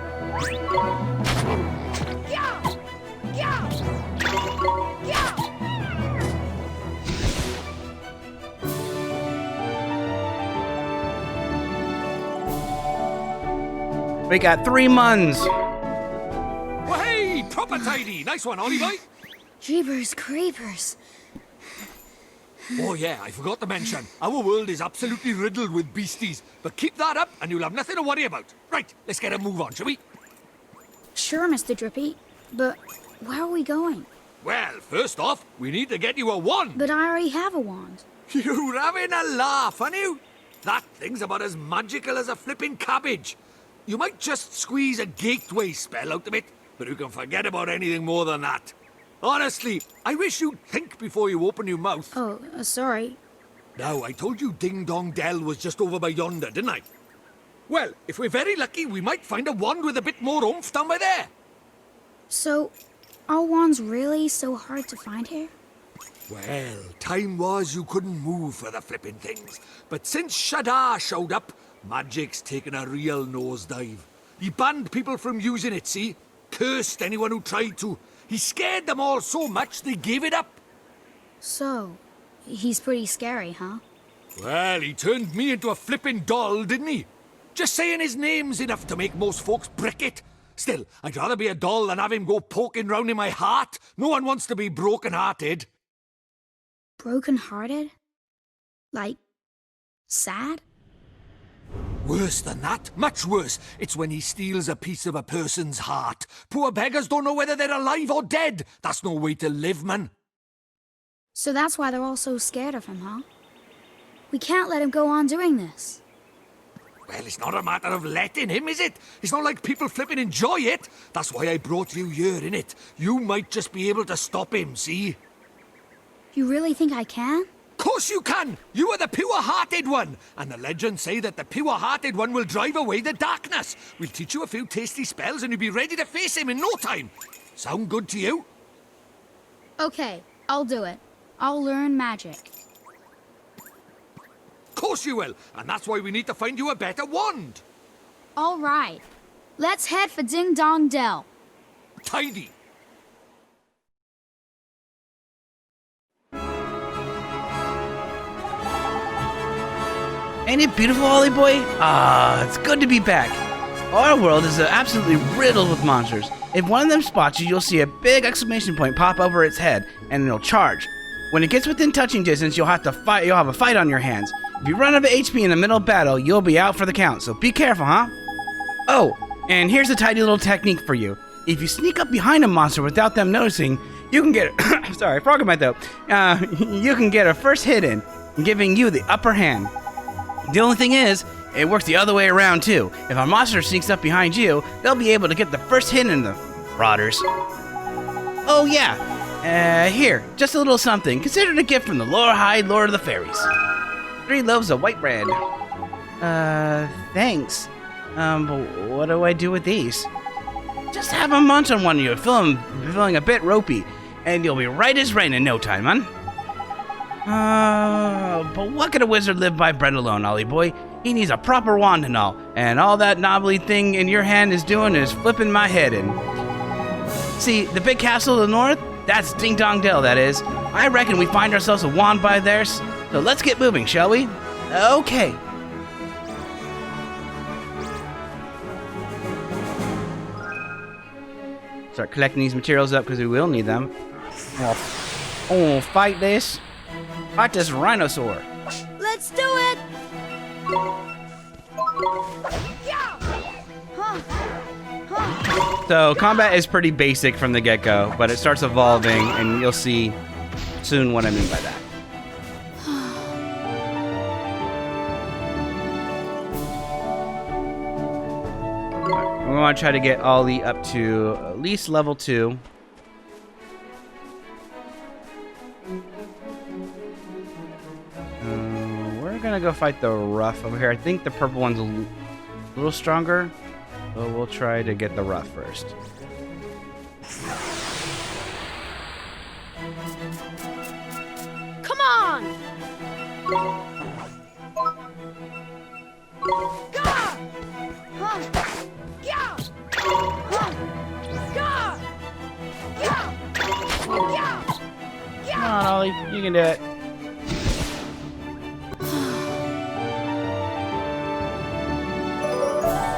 Speaker 1: We got 3 months.
Speaker 2: Well, hey, proper tidy. Nice one, Ollie boy.
Speaker 9: Jeepers creepers.
Speaker 2: Oh yeah, I forgot to mention, our world is absolutely riddled with beasties. But keep that up and you'll have nothing to worry about. Right, let's get a move on, shall we?
Speaker 3: Sure, Mr. Drippy, but where are we going?
Speaker 2: Well, first off, we need to get you a wand.
Speaker 3: But I already have a wand.
Speaker 2: You're having a laugh, aren't you? That thing's about as magical as a flipping cabbage. You might just squeeze a gateway spell out of it, but you can forget about anything more than that. Honestly, I wish you'd think before you open your mouth.
Speaker 3: Oh, sorry.
Speaker 2: Now, I told you Ding Dong Dell was just over by yonder, didn't I? Well, if we're very lucky, we might find a wand with a bit more oomph down by there.
Speaker 3: So, are wands really so hard to find here?
Speaker 2: Well, time was you couldn't move for the flipping things. But since Shadar showed up, magic's taken a real nosedive. He banned people from using it, see? Cursed anyone who tried to. He scared them all so much they gave it up.
Speaker 3: So, he's pretty scary, huh?
Speaker 2: Well, he turned me into a flipping doll, didn't he? Just saying his name's enough to make most folks brick it. Still, I'd rather be a doll than have him go poking round in my heart. No one wants to be broken-hearted.
Speaker 3: Broken-hearted? Like, sad?
Speaker 2: Worse than that, much worse. It's when he steals a piece of a person's heart. Poor beggars don't know whether they're alive or dead. That's no way to live, man.
Speaker 3: So that's why they're all so scared of him, huh? We can't let him go on doing this.
Speaker 2: Well, it's not a matter of letting him, is it? It's not like people flipping enjoy it. That's why I brought you here, innit? You might just be able to stop him, see?
Speaker 3: You really think I can?
Speaker 2: Of course you can! You are the pure-hearted one! And the legends say that the pure-hearted one will drive away the darkness. We'll teach you a few tasty spells and you'll be ready to face him in no time. Sound good to you?
Speaker 3: Okay, I'll do it. I'll learn magic.
Speaker 2: Of course you will, and that's why we need to find you a better wand.
Speaker 3: All right. Let's head for Ding Dong Dell.
Speaker 2: Tidy.
Speaker 1: Ain't it beautiful, Ollie boy? Ah, it's good to be back. Our world is absolutely riddled with monsters. If one of them spots you, you'll see a big exclamation point pop over its head, and it'll charge. When it gets within touching distance, you'll have a fight on your hands. If you run out of HP in the middle of battle, you'll be out for the count, so be careful, huh? Oh, and here's a tidy little technique for you. If you sneak up behind a monster without them noticing, you can get sorry, frog in my throat. You can get a first hit in, giving you the upper hand. The only thing is, it works the other way around too. If a monster sneaks up behind you, they'll be able to get the first hit in the rotters. Oh yeah, here, just a little something. Consider it a gift from the High Lord of the Fairies. 3 loaves of white bread. Thanks. But what do I do with these? Just have a munch on one of you, feeling a bit ropey, and you'll be right as rain in no time, man. But what could a wizard live by bread alone, Ollie boy? He needs a proper wand and all that knobbly thing in your hand is doing is flipping my head in. See, the big castle to the north? That's Ding Dong Dell, that is. I reckon we find ourselves a wand by there, so let's get moving, shall we? Okay. Start collecting these materials up because we will need them. Oh, fight this. Fight this rhinosaur.
Speaker 9: Let's do it!
Speaker 1: So combat is pretty basic from the get-go, but it starts evolving, and you'll see soon what I mean by that. We want to try to get Ollie up to at least level 2. We're gonna go fight the rough over here. I think the purple one's a little stronger, but we'll try to get the rough first.
Speaker 9: Come on!
Speaker 1: Come on, Ollie, you can do it.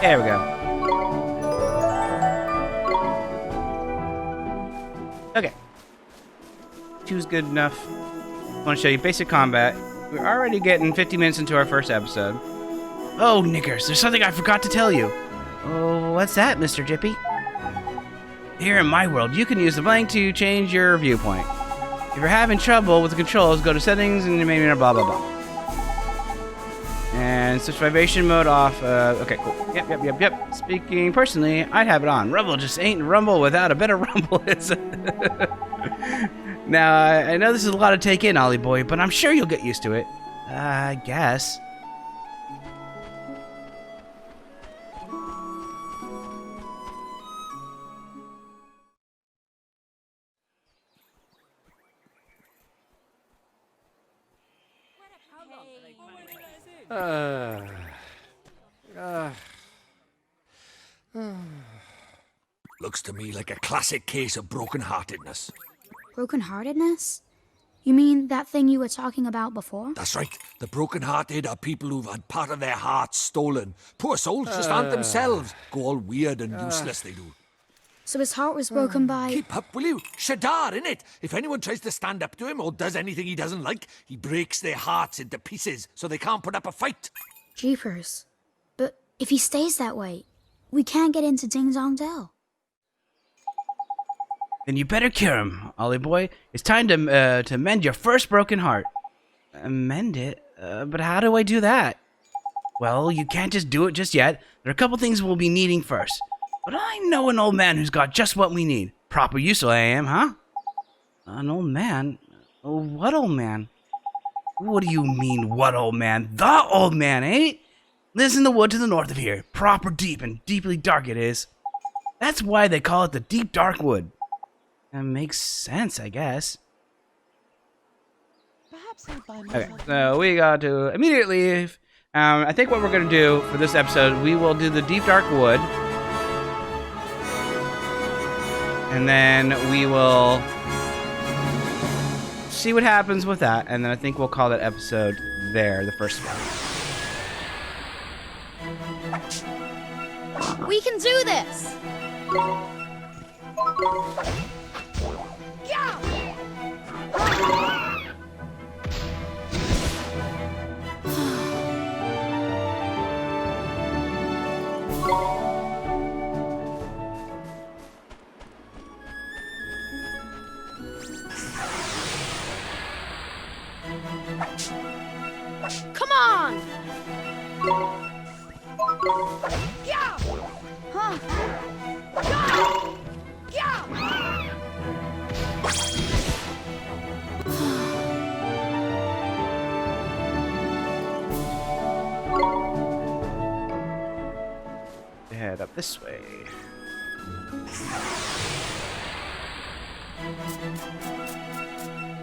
Speaker 1: There we go. two's good enough. I want to show you basic combat. We're already getting 50 minutes into our first episode. Oh, niggers, there's something I forgot to tell you. Oh, what's that, Mr. Jippy? Here in my world, you can use the blank to change your viewpoint. If you're having trouble with the controls, go to settings and maybe blah blah blah. And switch vibration mode off. Okay, cool. Yep. Speaking personally, I'd have it on. Rumble just ain't rumble without a better rumble. Now, I know this is a lot to take in, Ollie boy, but I'm sure you'll get used to it. I guess.
Speaker 2: Looks to me like a classic case of broken-heartedness.
Speaker 3: Broken-heartedness? You mean that thing you were talking about before?
Speaker 2: That's right. The broken-hearted are people who've had part of their hearts stolen. Poor souls just aren't themselves. Go all weird and useless, they do.
Speaker 3: So his heart was broken by...
Speaker 2: Keep up, will you? Shadar, innit? If anyone tries to stand up to him or does anything he doesn't like, he breaks their hearts into pieces so they can't put up a fight.
Speaker 3: Jeepers. But if he stays that way, we can't get into Ding Dong Dell.
Speaker 1: Then you better cure him, Ollie boy. It's time to mend your first broken heart. Mend it? But how do I do that? Well, you can't just do it just yet. There are a couple things we'll be needing first. But I know an old man who's got just what we need. Proper use I am, huh? An old man? Oh, what old man? What do you mean, what old man? The old man, eh? Lives in the wood to the north of here. Proper deep and deeply dark it is. That's why they call it the deep dark wood. That makes sense, I guess. Okay, so we got to immediately leave. I think what we're going to do for this episode, we will do the deep dark wood. And then we will see what happens with that. And then I think we'll call that episode there, the first one.
Speaker 9: We can do this! Come on! Yeah! Huh? Yeah!
Speaker 1: Head up this way.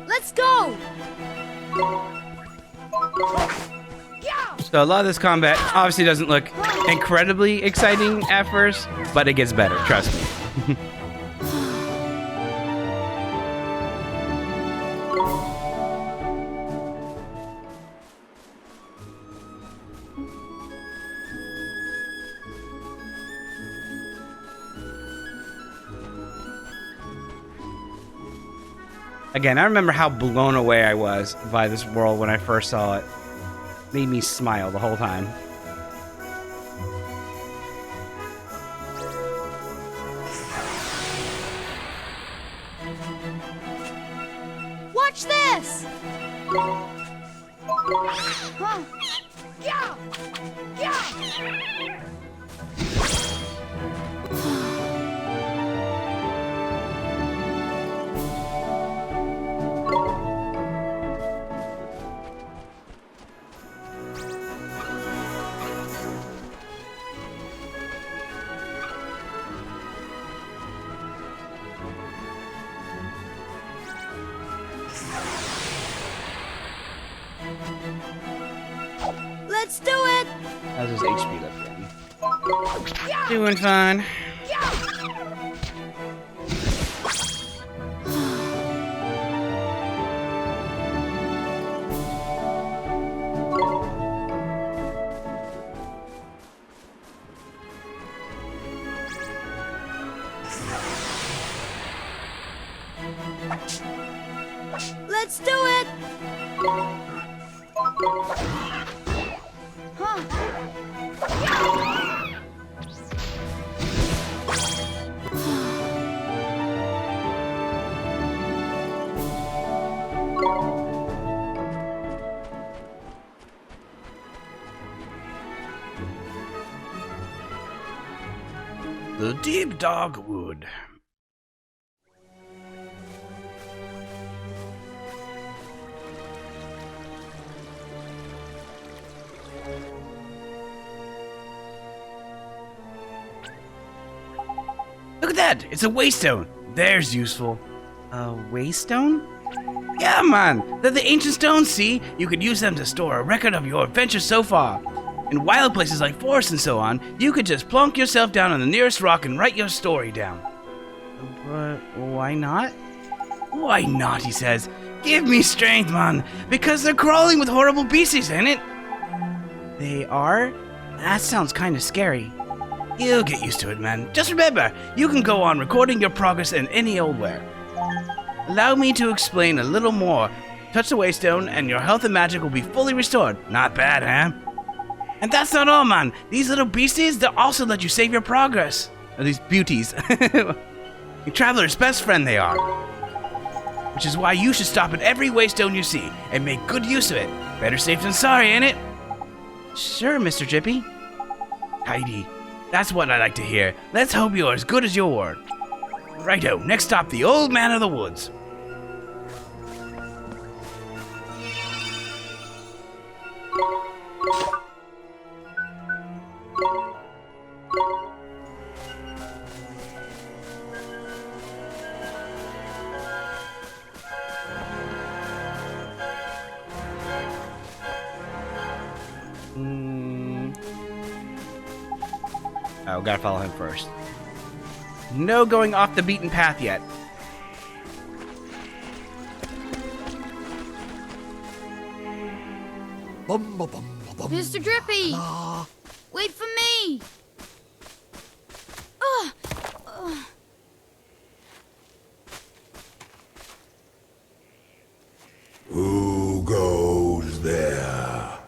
Speaker 9: Let's go!
Speaker 1: So a lot of this combat obviously doesn't look incredibly exciting at first, but it gets better, trust me. Again, I remember how blown away I was by this world when I first saw it. Made me smile the whole time.
Speaker 9: Watch this! Huh? Yeah! Yeah! Let's do it!
Speaker 1: How's his HP left in? Doing fine.
Speaker 3: Let's do it! Huh.
Speaker 1: The deep dark wood. Look at that! It's a waystone. There's useful. A waystone? Yeah, man! They're the ancient stones, see? You could use them to store a record of your adventures so far. In wild places like forests and so on, you could just plonk yourself down on the nearest rock and write your story down. But why not? Why not, he says. Give me strength, man, because they're crawling with horrible beasties, ain't it? They are? That sounds kind of scary. You'll get used to it, man. Just remember, you can go on recording your progress in any old where. Allow me to explain a little more. Touch the waystone and your health and magic will be fully restored. Not bad, huh? And that's not all, man. These little beasties, they'll also let you save your progress. Or these beauties. Your traveler's best friend they are. Which is why you should stop at every waystone you see and make good use of it. Better safe than sorry, ain't it? Sure, Mr. Drippy. Tidy. That's what I like to hear. Let's hope you're as good as your word. Righto, next stop, the old man of the woods. Oh, gotta follow him first. No going off the beaten path yet.
Speaker 3: Mr. Drippy! Wait for me!
Speaker 12: Who goes there?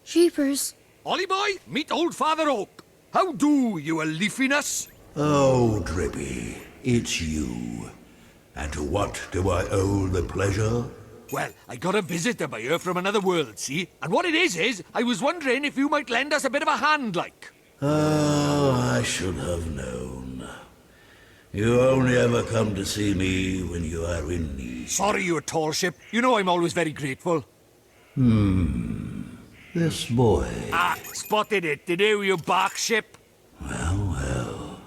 Speaker 3: Jeepers.
Speaker 2: Ollie boy, meet old Father Oak. How do, you a leafiness?
Speaker 12: Oh, Drippy, it's you. And to what do I owe the pleasure?
Speaker 2: Well, I got a visitor by here from another world, see? And what it is, I was wondering if you might lend us a bit of a hand, like.
Speaker 12: Oh, I should have known. You only ever come to see me when you are in need.
Speaker 2: Sorry, you tall ship. You know I'm always very grateful.
Speaker 12: This boy.
Speaker 2: Ah, spotted it, did you bark ship?
Speaker 12: Well.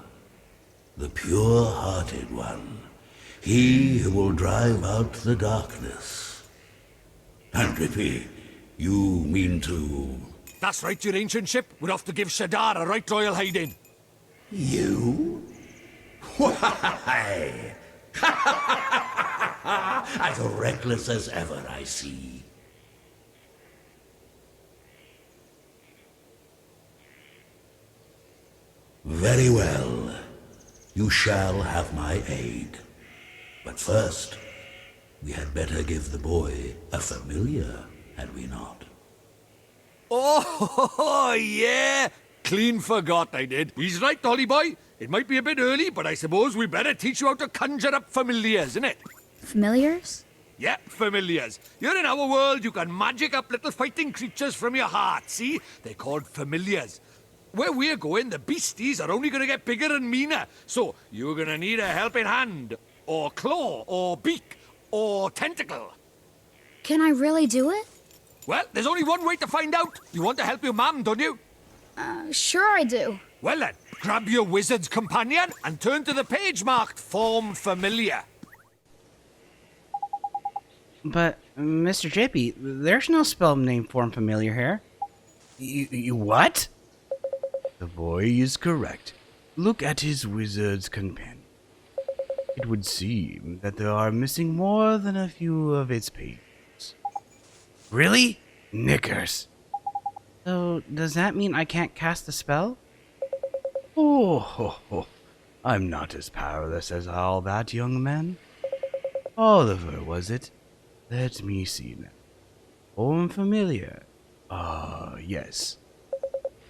Speaker 12: The pure-hearted one. He who will drive out the darkness. And Drippy, you mean to...
Speaker 2: That's right, your ancient ship. We're off to give Shadar a right royal hiding.
Speaker 12: You? Why? As reckless as ever, I see. Very well. You shall have my aid. But first, we had better give the boy a familiar, had we not?
Speaker 2: Oh, yeah! Clean forgot I did. He's right, Ollie boy. It might be a bit early, but I suppose we better teach you how to conjure up familiars, innit?
Speaker 3: Familiars?
Speaker 2: Yeah, familiars. Here in our world, you can magic up little fighting creatures from your heart, see? They're called familiars. Where we're going, the beasties are only going to get bigger and meaner. So, you're going to need a helping hand, or claw, or beak, or tentacle.
Speaker 3: Can I really do it?
Speaker 2: Well, there's only one way to find out. You want to help your mum, don't you?
Speaker 3: Sure I do.
Speaker 2: Well then, grab your wizard's companion and turn to the page marked Form Familiar.
Speaker 1: But, Mr. Drippy, there's no spell named Form Familiar here. You what? The boy is correct. Look at his wizard's companion. It would seem that there are missing more than a few of its pages. Really? Knickers. So, does that mean I can't cast the spell? Oh, I'm not as powerless as all that, young man. Oliver, was it? Let me see now. Form familiar. Ah, yes.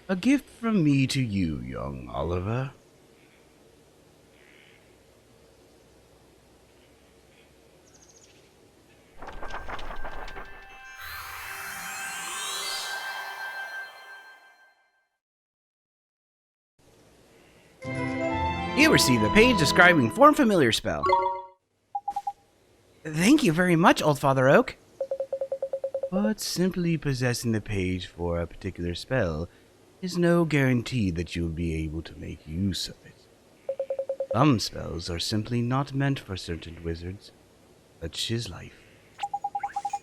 Speaker 1: A gift from me to you, young Oliver. You received a page describing Form Familiar spell. Thank you very much, Old Father Oak. But simply possessing the page for a particular spell is no guarantee that you'll be able to make use of it. Some spells are simply not meant for certain wizards. Such is life.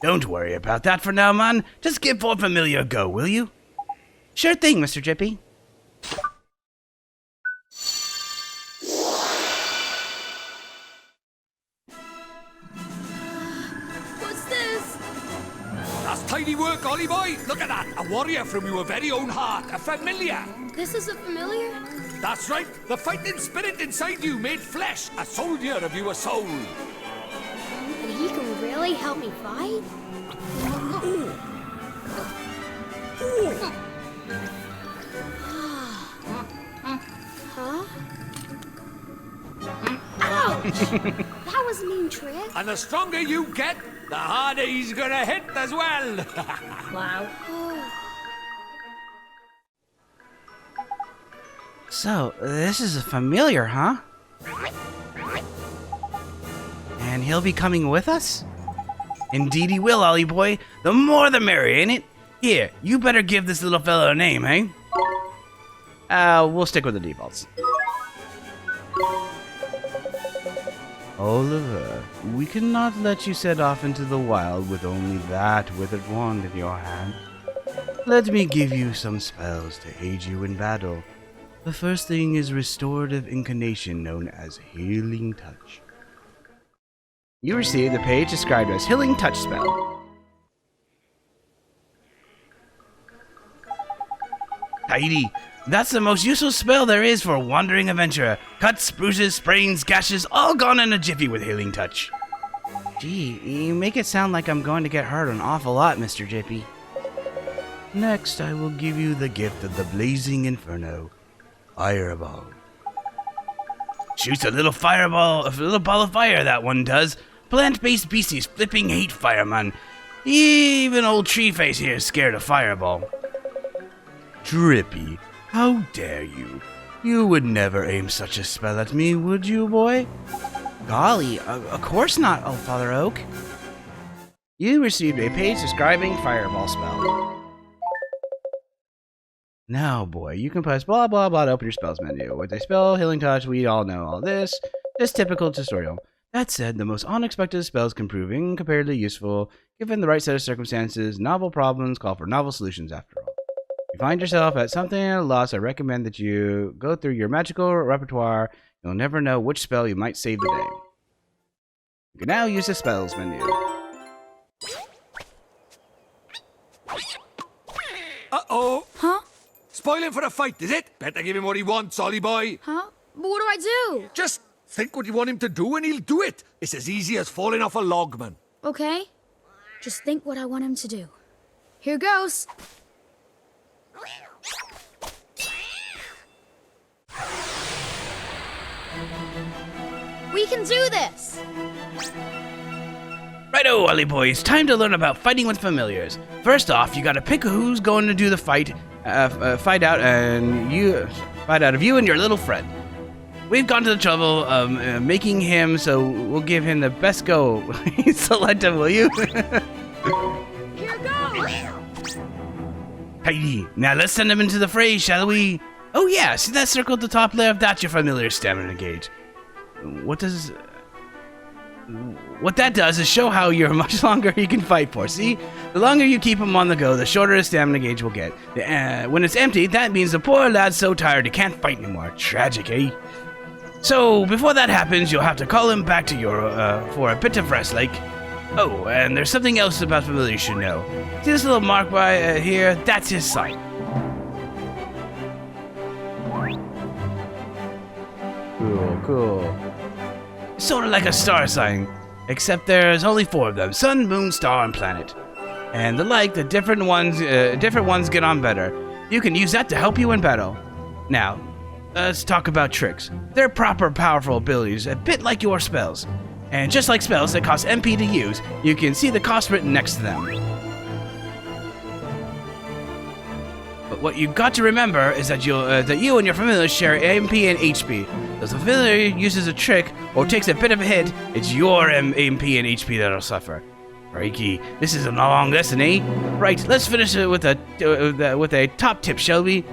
Speaker 1: Don't worry about that for now, man. Just give Form Familiar a go, will you? Sure thing, Mr. Drippy.
Speaker 2: Tidy work, Ollie boy. Look at that. A warrior from your very own heart. A familiar.
Speaker 9: This is a familiar?
Speaker 2: That's right. The fighting spirit inside you made flesh. A soldier of your soul.
Speaker 9: And he can really help me fight? Huh? Ouch! That was a mean trick.
Speaker 2: And the stronger you get, the harder he's gonna hit as well.
Speaker 9: Wow.
Speaker 1: So, this is a familiar, huh? And he'll be coming with us? Indeed he will, Ollie boy. The more the merrier, ain't it? Here, you better give this little fellow a name, eh? We'll stick with the defaults. Oliver, we cannot let you set off into the wild with only that withered wand in your hand. Let me give you some spells to aid you in battle. The first thing is restorative incarnation known as Healing Touch. You received the page described as Healing Touch spell. Tidy! That's the most useful spell there is for a wandering adventurer. Cuts, bruises, sprains, gashes, all gone in a jiffy with Healing Touch. Gee, you make it sound like I'm going to get hurt an awful lot, Mr. Jippy. Next, I will give you the gift of the Blazing Inferno. Fireball. Shoots a little ball of fire, that one does. Plant-based beasties flipping hate fire, man. Even old Treeface here is scared of Fireball. Drippy. How dare you? You would never aim such a spell at me, would you, boy? Golly, of course not, Old Father Oak. You received a page describing Fireball spell. Now, boy, you can press blah blah blah to open your spells menu. With a spell, Healing Touch, we all know all this. Just typical tutorial. That said, the most unexpected spells can prove incomparably useful. Given the right set of circumstances, novel problems call for novel solutions after all. If you find yourself at something at a loss, I recommend that you go through your magical repertoire. You'll never know which spell you might save the day. You can now use the spells menu.
Speaker 2: Uh-oh.
Speaker 9: Huh?
Speaker 2: Spoiling for a fight, is it? Better give him what he wants, Ollie boy.
Speaker 9: Huh? But what do I do?
Speaker 2: Just think what you want him to do and he'll do it. It's as easy as falling off a log, man.
Speaker 9: Okay. Just think what I want him to do. Here goes. We can do this!
Speaker 1: Righto, Ollie boy, it's time to learn about fighting with familiars. First off, you gotta pick who's going to do the fight out of you and your little friend. We've gone to the trouble of making him, so we'll give him the best go. Select him, will you?
Speaker 9: Here goes!
Speaker 1: Tidy. Now let's send him into the fray, shall we? Oh yeah, see that circle at the top left? That's your familiar stamina gauge. What that does is show how you're much longer he can fight for. See? The longer you keep him on the go, the shorter his stamina gauge will get. When it's empty, that means the poor lad's so tired he can't fight anymore. Tragic, eh? So, before that happens, you'll have to call him back to your, for a bit of rest, like... Oh, and there's something else about familiar you should know. See this little mark by here? That's his sign. Cool. Sort of like a star sign. Except there's only 4 of them: sun, moon, star, and planet. And the different ones get on better. You can use that to help you in battle. Now, let's talk about tricks. They're proper powerful abilities, a bit like your spells. And just like spells that cost MP to use, you can see the cost written next to them. But what you've got to remember is that you and your familiar share MP and HP. If the familiar uses a trick or takes a bit of a hit, it's your MP and HP that'll suffer. Crikey, this is a long lesson, eh? Right, let's finish it with a top tip, shall we?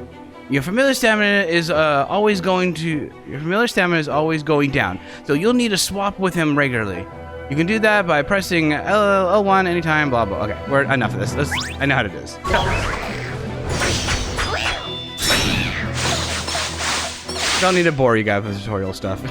Speaker 1: Your familiar stamina is always going down, so you'll need to swap with him regularly. You can do that by pressing L1 anytime, blah blah. Okay, enough of this. I know how to do this. Don't need to bore you guys with tutorial stuff.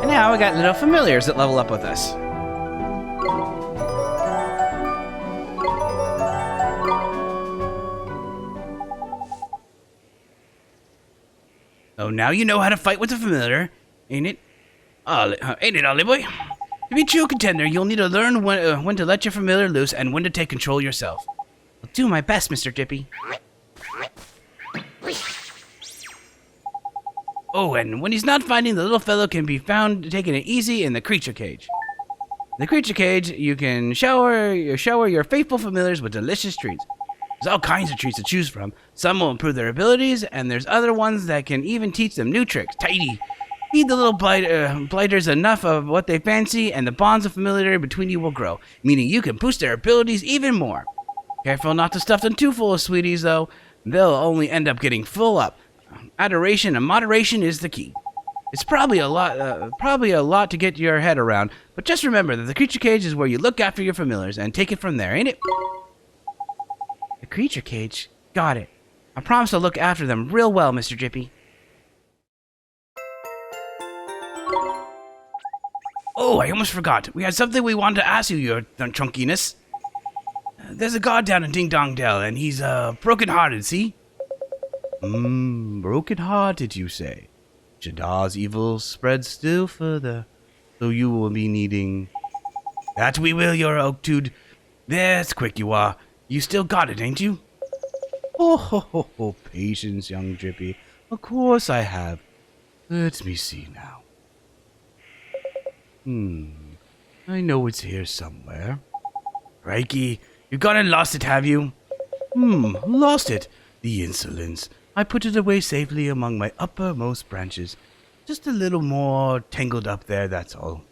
Speaker 1: And now we got little familiars that level up with us. Oh, now you know how to fight with a familiar, ain't it? Ain't it, Ollie boy? To be a true contender, you'll need to learn when to let your familiar loose and when to take control yourself. I'll do my best, Mr. Dippy. Oh, and when he's not fighting, the little fellow can be found taking it easy in the creature cage. In the creature cage, you can shower your faithful familiars with delicious treats. There's all kinds of treats to choose from. Some will improve their abilities, and there's other ones that can even teach them new tricks. Tidy! Feed the little blighters enough of what they fancy, and the bonds of familiarity between you will grow, meaning you can boost their abilities even more. Careful not to stuff them too full of sweeties, though. They'll only end up getting full up. Adoration and moderation is the key. It's probably a lot to get your head around, but just remember that the creature cage is where you look after your familiars and take it from there, ain't it? The creature cage? Got it. I promise to look after them real well, Mr. Drippy. Oh, I almost forgot. We had something we wanted to ask you, your chunkiness. There's a god down in Ding Dong Dell, and he's broken-hearted, see? Broken-hearted, you say? Shaddar's evil spreads still further, so you will be needing... That we will, your oak-tude. That's quick you are. You still got it, ain't you? Oh, patience, young Drippy. Of course I have. Let me see now. I know it's here somewhere. Crikey, you gone and lost it, have you? Lost it. The insolence. I put it away safely among my uppermost branches. Just a little more tangled up there, that's all.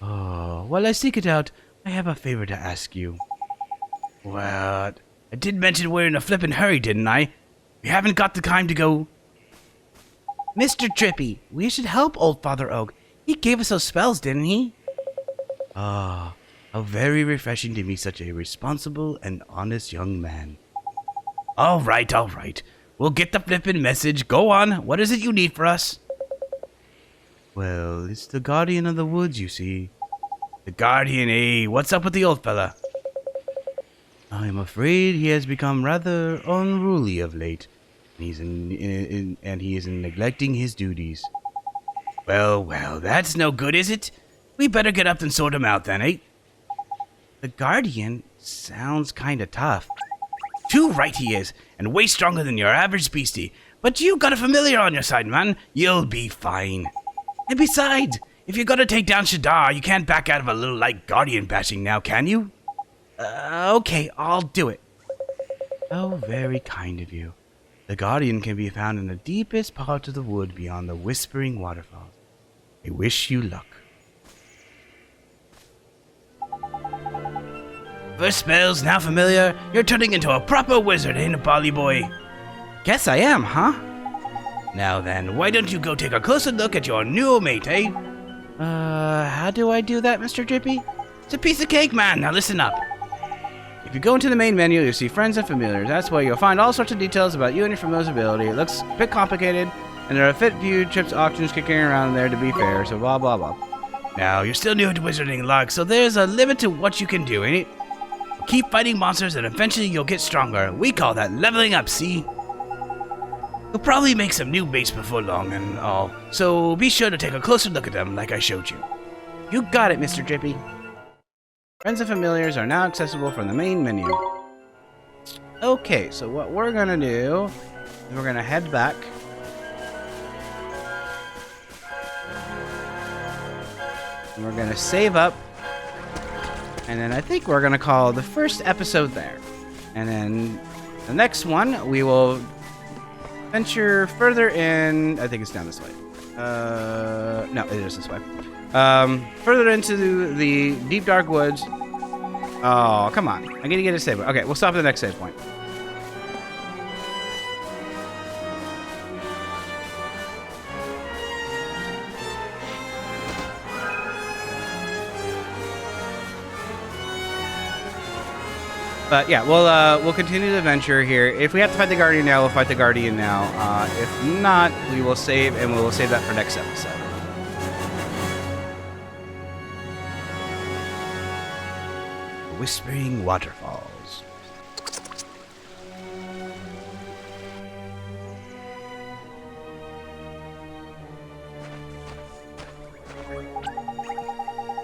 Speaker 1: Oh, while I seek it out, I have a favor to ask you. Well, I did mention we're in a flippin' hurry, didn't I? We haven't got the time to go... Mr. Drippy, we should help old Father Oak. He gave us those spells, didn't he? Ah, how very refreshing to meet such a responsible and honest young man. All right. We'll get the flippin' message. Go on. What is it you need for us? Well, it's the Guardian of the Woods, you see. The Guardian, eh? What's up with the old fella? I'm afraid he has become rather unruly of late, and he is neglecting his duties. Well, that's no good, is it? We better get up and sort him out then, eh? The Guardian sounds kinda tough. Too right he is, and way stronger than your average beastie. But you got a familiar on your side, man. You'll be fine. And besides, if you're gonna take down Shaddar, you can't back out of a little light Guardian bashing now, can you? Okay, I'll do it. Oh, very kind of you. The Guardian can be found in the deepest part of the wood beyond the Whispering Waterfalls. I wish you luck. First spells, now familiar. You're turning into a proper wizard, ain't it, Bolly boy? Guess I am, huh? Now then, why don't you go take a closer look at your new mate, eh? How do I do that, Mr. Drippy? It's a piece of cake, man. Now listen up. If you go into the main menu, you'll see Friends and Familiars. That's where you'll find all sorts of details about you and your familiar's ability. It looks a bit complicated, and there are a few chips auctions kicking around there to be fair, so blah blah blah. Now, you're still new to Wizarding Luck, so there's a limit to what you can do, ain't it? Keep fighting monsters and eventually you'll get stronger. We call that leveling up, see? You'll probably make some new mates before long and all, so be sure to take a closer look at them like I showed you. You got it, Mr. Drippy. Friends and Familiars are now accessible from the main menu. Okay, so what we're gonna do is we're gonna head back. And we're gonna save up. And then I think we're gonna call the first episode there. And then the next one, we will venture further in. I think it's down this way. No, it is this way. Further into the deep dark woods. Oh, come on. I'm gonna get a save point. Okay, we'll stop at the next save point. But yeah, we'll continue the adventure here. If we have to fight the Guardian now, we'll fight the Guardian now. If not, we will save, and we will save that for next episode. Whispering Waterfalls.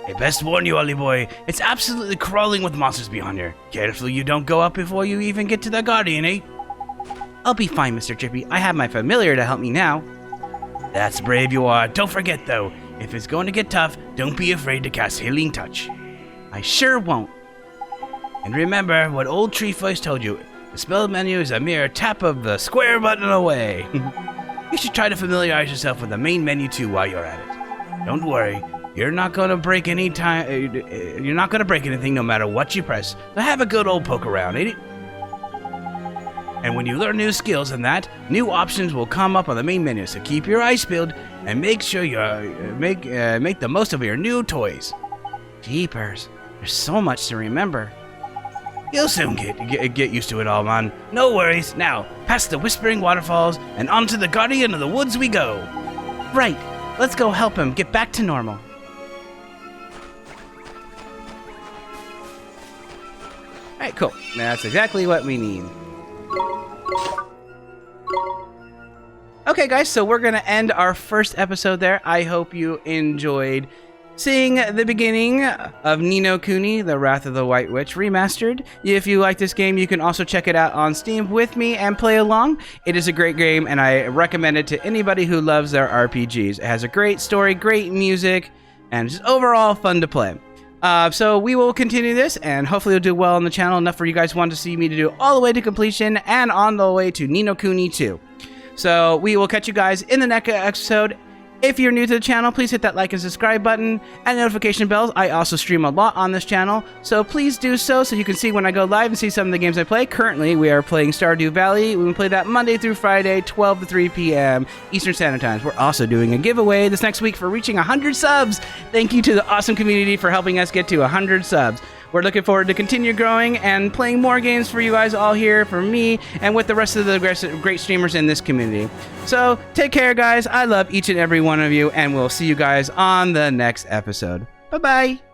Speaker 1: I best warn you, Ollie boy, it's absolutely crawling with monsters beyond here. Careful you don't go up before you even get to the Guardian, eh? I'll be fine, Mr. Drippy. I have my familiar to help me now. That's brave you are. Don't forget, though, if it's going to get tough, don't be afraid to cast Healing Touch. I sure won't. And remember what old Treefoist told you. The spell menu is a mere tap of the square button away. You should try to familiarize yourself with the main menu, too, while you're at it. Don't worry. You're not gonna break any time. You're not gonna break anything, no matter what you press. So have a good old poke around, ain't it? And when you learn new skills and that, new options will come up on the main menu. So keep your eyes peeled and make sure you make the most of your new toys. Jeepers, there's so much to remember. You'll soon get used to it all, man. No worries. Now, past the Whispering Waterfalls and onto the Guardian of the Woods we go. Right. Let's go help him get back to normal. Alright, cool. That's exactly what we need. Okay, guys, so we're going to end our first episode there. I hope you enjoyed seeing the beginning of Ni No Kuni, The Wrath of the White Witch Remastered. If you like this game, you can also check it out on Steam with me and play along. It is a great game, and I recommend it to anybody who loves their RPGs. It has a great story, great music, and just overall fun to play. So we will continue this, and hopefully it'll do well on the channel, enough for you guys want to see me to do all the way to completion and on the way to Ni No Kuni 2. So we will catch you guys in the next episode. If you're new to the channel, please hit that like and subscribe button and notification bells. I also stream a lot on this channel, so please do so you can see when I go live and see some of the games I play. Currently, we are playing Stardew Valley. We play that Monday through Friday, 12 to 3 p.m. Eastern Standard Times. We're also doing a giveaway this next week for reaching 100 subs. Thank you to the awesome community for helping us get to 100 subs. We're looking forward to continue growing and playing more games for you guys all here, for me, and with the rest of the great streamers in this community. So, take care, guys. I love each and every one of you, and we'll see you guys on the next episode. Bye-bye.